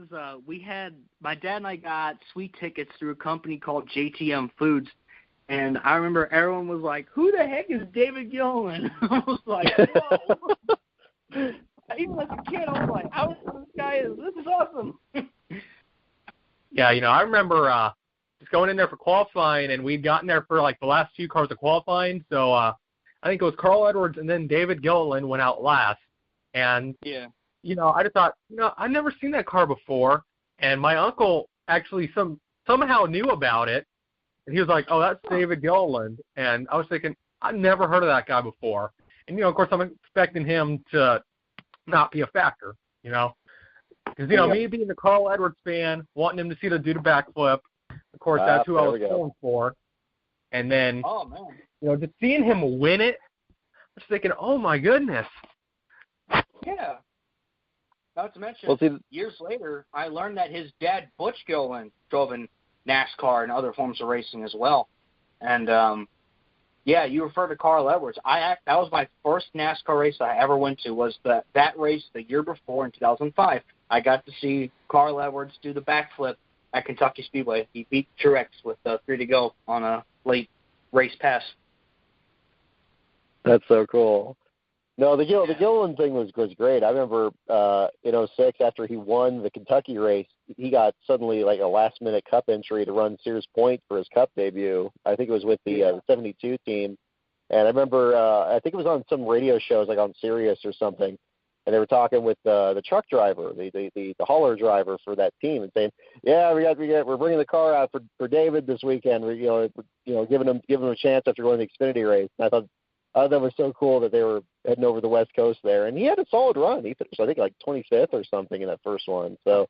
My dad and I got sweet tickets through a company called JTM Foods. And I remember everyone was like, "Who the heck is David Gilliland?" I was like, "Whoa!" Even as a kid, I was like, "How this guy is? This is awesome." Yeah, I remember just going in there for qualifying, and we'd gotten there for like the last 2 cars of qualifying. So I think it was Carl Edwards and then David Gilliland went out last. And I just thought, I've never seen that car before, and my uncle actually somehow knew about it. And he was like, "Oh, that's David Gilliland." And I was thinking, I've never heard of that guy before. And, of course, I'm expecting him to not be a factor, Because, me being the Carl Edwards fan, wanting him to do the backflip, of course, that's who I was pulling for. And then, just seeing him win it, I was thinking, oh, my goodness. Yeah. Not to mention, years later, I learned that his dad, Butch Gilliland, drove in NASCAR and other forms of racing as well. And, you refer to Carl Edwards. That was my first NASCAR race I ever went to, was that race the year before in 2005. I got to see Carl Edwards do the backflip at Kentucky Speedway. He beat Truex with 3 to go on a late race pass. That's so cool. No, the Gilliland thing was great. I remember in '06 after he won the Kentucky race, he got suddenly like a last-minute Cup entry to run Sears Point for his Cup debut. I think it was with the 72 team. And I remember, I think it was on some radio shows, like on Sirius or something, and they were talking with the truck driver, the hauler driver for that team, and saying, "Yeah, we're bringing the car out for David this weekend. We're giving him a chance after going to the Xfinity race." And I thought that was so cool that they were heading over the West Coast there, and he had a solid run. He finished, I think, like 25th or something in that first one. So,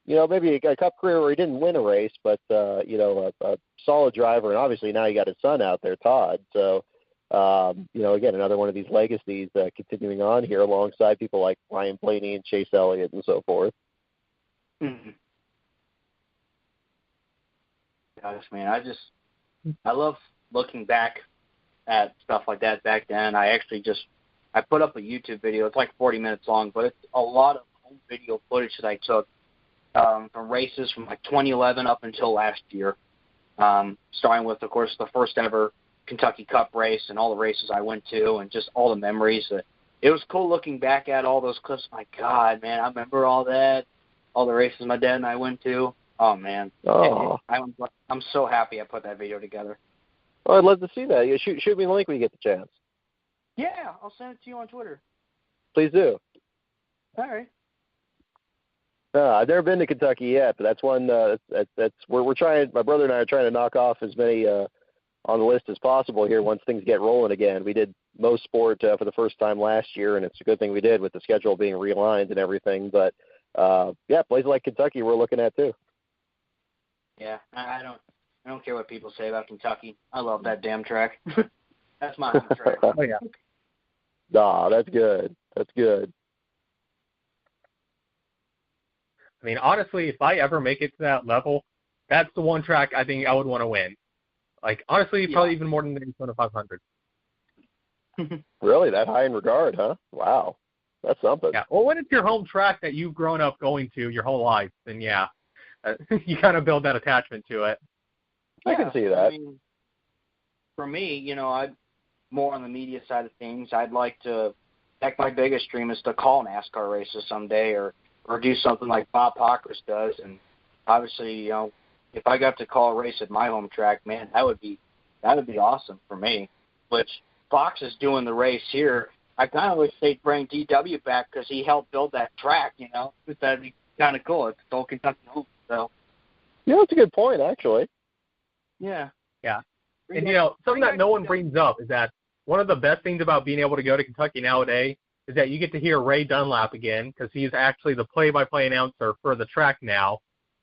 maybe a Cup career where he didn't win a race, but a solid driver, and obviously now you got his son out there, Todd. So, again, another one of these legacies continuing on here alongside people like Ryan Blaney and Chase Elliott and so forth. Mm-hmm. Gosh, man, I love looking back at stuff like that back then. I put up a YouTube video. It's like 40 minutes long, but it's a lot of home video footage that I took from races from like 2011 up until last year, starting with, of course, the first ever Kentucky Cup race and all the races I went to and just all the memories. It was cool looking back at all those clips. My God, man, I remember all that, all the races my dad and I went to. Oh, man. Oh. I'm so happy I put that video together. Well, I'd love to see that. Shoot me a link when you get the chance. Yeah, I'll send it to you on Twitter. Please do. All right. I've never been to Kentucky yet, but that's one that's we're trying. My brother and I are trying to knock off as many on the list as possible here once things get rolling again. We did most sport for the first time last year, and it's a good thing we did with the schedule being realigned and everything. But places like Kentucky we're looking at too. Yeah, I don't care what people say about Kentucky. I love that damn track. That's my home track. Oh yeah. Nah, that's good. That's good. I mean, honestly, if I ever make it to that level, that's the one track I think I would want to win. Like, honestly, probably even more than the Daytona 500. Really? That high in regard, huh? Wow. That's something. Yeah. Well, when it's your home track that you've grown up going to your whole life, then yeah, you kind of build that attachment to it. I can see that. I mean, for me, I'm more on the media side of things. I'd like to, heck, my biggest dream is to call NASCAR races someday or do something like Bob Pockrass does. And obviously, if I got to call a race at my home track, man, that would be awesome for me. Which Fox is doing the race here. I kind of wish they'd bring DW back because he helped build that track. That'd be kind of cool. It's old Kentucky home, so. Yeah, that's a good point, actually. Yeah. Yeah. And something that no one brings up is that one of the best things about being able to go to Kentucky nowadays is that you get to hear Ray Dunlap again because he's actually the play-by-play announcer for the track now.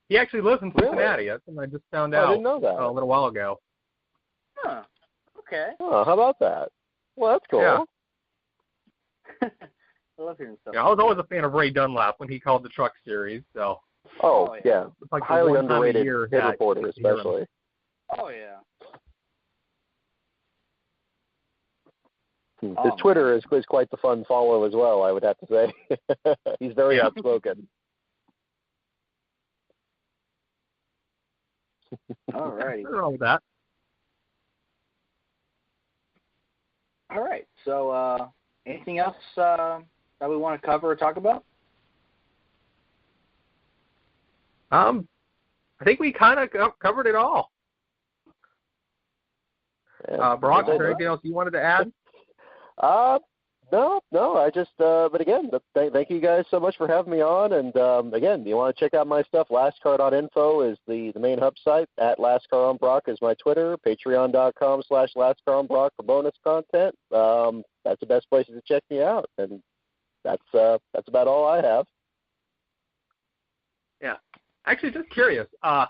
He actually lives in Cincinnati. That's something I just found out I didn't know that. a little while ago. Huh. Okay. Oh, how about that? Well, that's cool. Yeah. I love hearing stuff. Yeah, I was always a fan of Ray Dunlap when he called the Truck Series. So. Oh yeah. It's like highly underrated hit reporter, especially. Oh yeah. His Twitter is quite the fun follow as well, I would have to say. He's very outspoken. All right. Nothing wrong with that. All right. So, anything else that we want to cover or talk about? I think we kind of covered it all. Yeah. Brock, is there anything else you wanted to add? No. I just, but again, thank you guys so much for having me on. And again, you want to check out my stuff? LastCar.info is the main hub site. At LastCarOnBrock is my Twitter. Patreon.com/LastCarOnBrock for bonus content. That's the best places to check me out. And that's about all I have. Yeah. Actually, just curious. I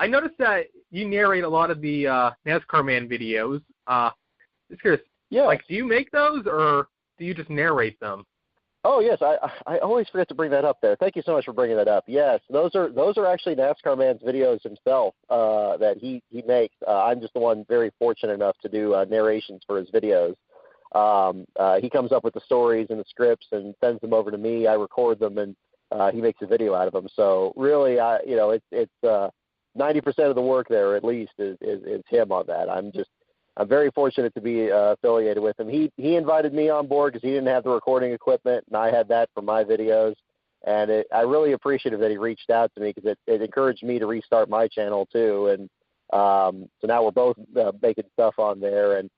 noticed that you narrate a lot of the NASCAR Man videos. Just curious. Yeah. Like, do you make those, or do you just narrate them? Oh yes, I always forget to bring that up there. Thank you so much for bringing that up. Yes, those are actually NASCAR Man's videos himself that he makes. I'm just the one very fortunate enough to do narrations for his videos. He comes up with the stories and the scripts and sends them over to me. I record them, and he makes a video out of them. So really, it's 90% of the work there at least is him on that. I'm very fortunate to be affiliated with him. He invited me on board because he didn't have the recording equipment, and I had that for my videos. And I really appreciated that he reached out to me because it encouraged me to restart my channel too. And so now we're both making stuff on there. And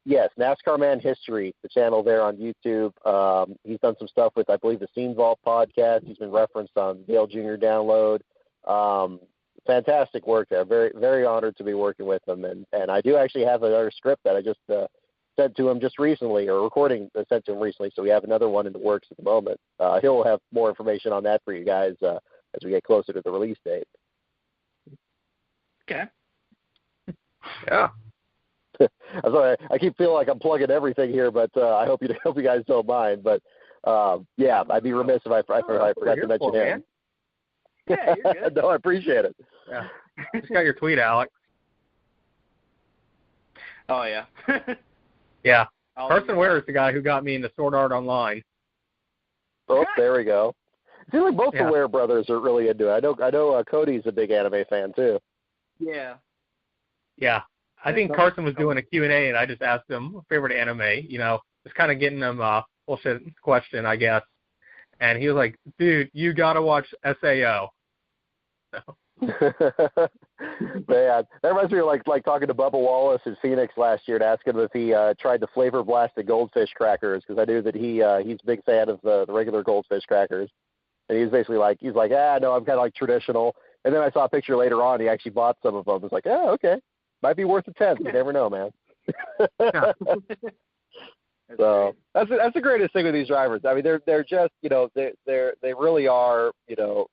yes, NASCAR Man History, the channel there on YouTube. He's done some stuff with, I believe, the Scene Vault podcast. He's been referenced on Dale Jr. Download. Fantastic work there. Very, very honored to be working with him. And I do actually have another script that I just sent to him just recently, or recording sent to him recently. So we have another one in the works at the moment. He'll have more information on that for you guys as we get closer to the release date. Okay. Yeah. I'm sorry, I keep feeling like I'm plugging everything here, but I hope you guys don't mind. But yeah, I'd be remiss if I forgot to mention him. Man. Yeah, you're good. No, I appreciate it. Yeah. Just got your tweet, Alex. Oh, yeah. Yeah. Carson Ware is the guy who got me into Sword Art Online. Oh, there we go. It seems like both the Ware brothers are really into it. I know Cody's a big anime fan, too. Yeah. Yeah. I think Carson was doing a Q&A, and I just asked him favorite anime, just kind of getting him a bullshit question, I guess. And he was like, dude, you got to watch SAO. So. Man, that reminds me of like talking to Bubba Wallace in Phoenix last year to ask him if he tried the flavor blasted goldfish crackers, because I knew that he's a big fan of the regular goldfish crackers. And he's basically like, no, I'm kind of like traditional. And then I saw a picture later on, he actually bought some of them. I was like, oh, okay. Might be worth a 10. You never know, man. So that's the greatest thing with these drivers. I mean, they're just, they really are,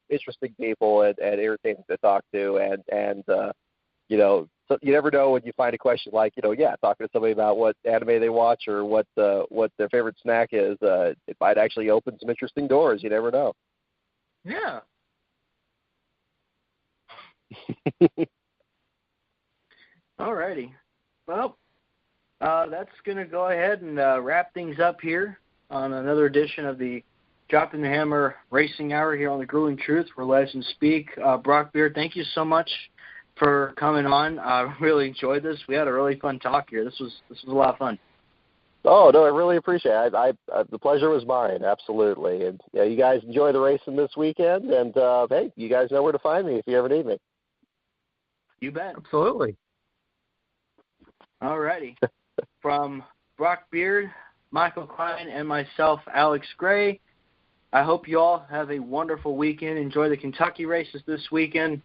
interesting people and entertaining to talk to, and so you never know when you find a question like, talking to somebody about what anime they watch or what their favorite snack is. It might actually open some interesting doors. You never know. Yeah. Alrighty. Well, that's going to go ahead and wrap things up here on another edition of the Dropping the Hammer Racing Hour here on the Grueling Truth, where legends speak. Brock Beard, thank you so much for coming on. I really enjoyed this. We had a really fun talk here. This was a lot of fun. Oh, no, I really appreciate it. The pleasure was mine, absolutely. And you guys enjoy the racing this weekend, and hey, you guys know where to find me if you ever need me. You bet. Absolutely. All righty. From Brock Beard, Michael Klein, and myself, Alex Gray, I hope you all have a wonderful weekend. Enjoy the Kentucky races this weekend.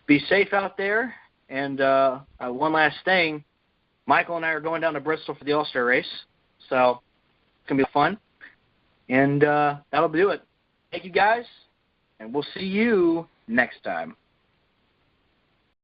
Be safe out there. And one last thing, Michael and I are going down to Bristol for the All-Star race, so it's going to be fun. And that'll do it. Thank you, guys, and we'll see you next time.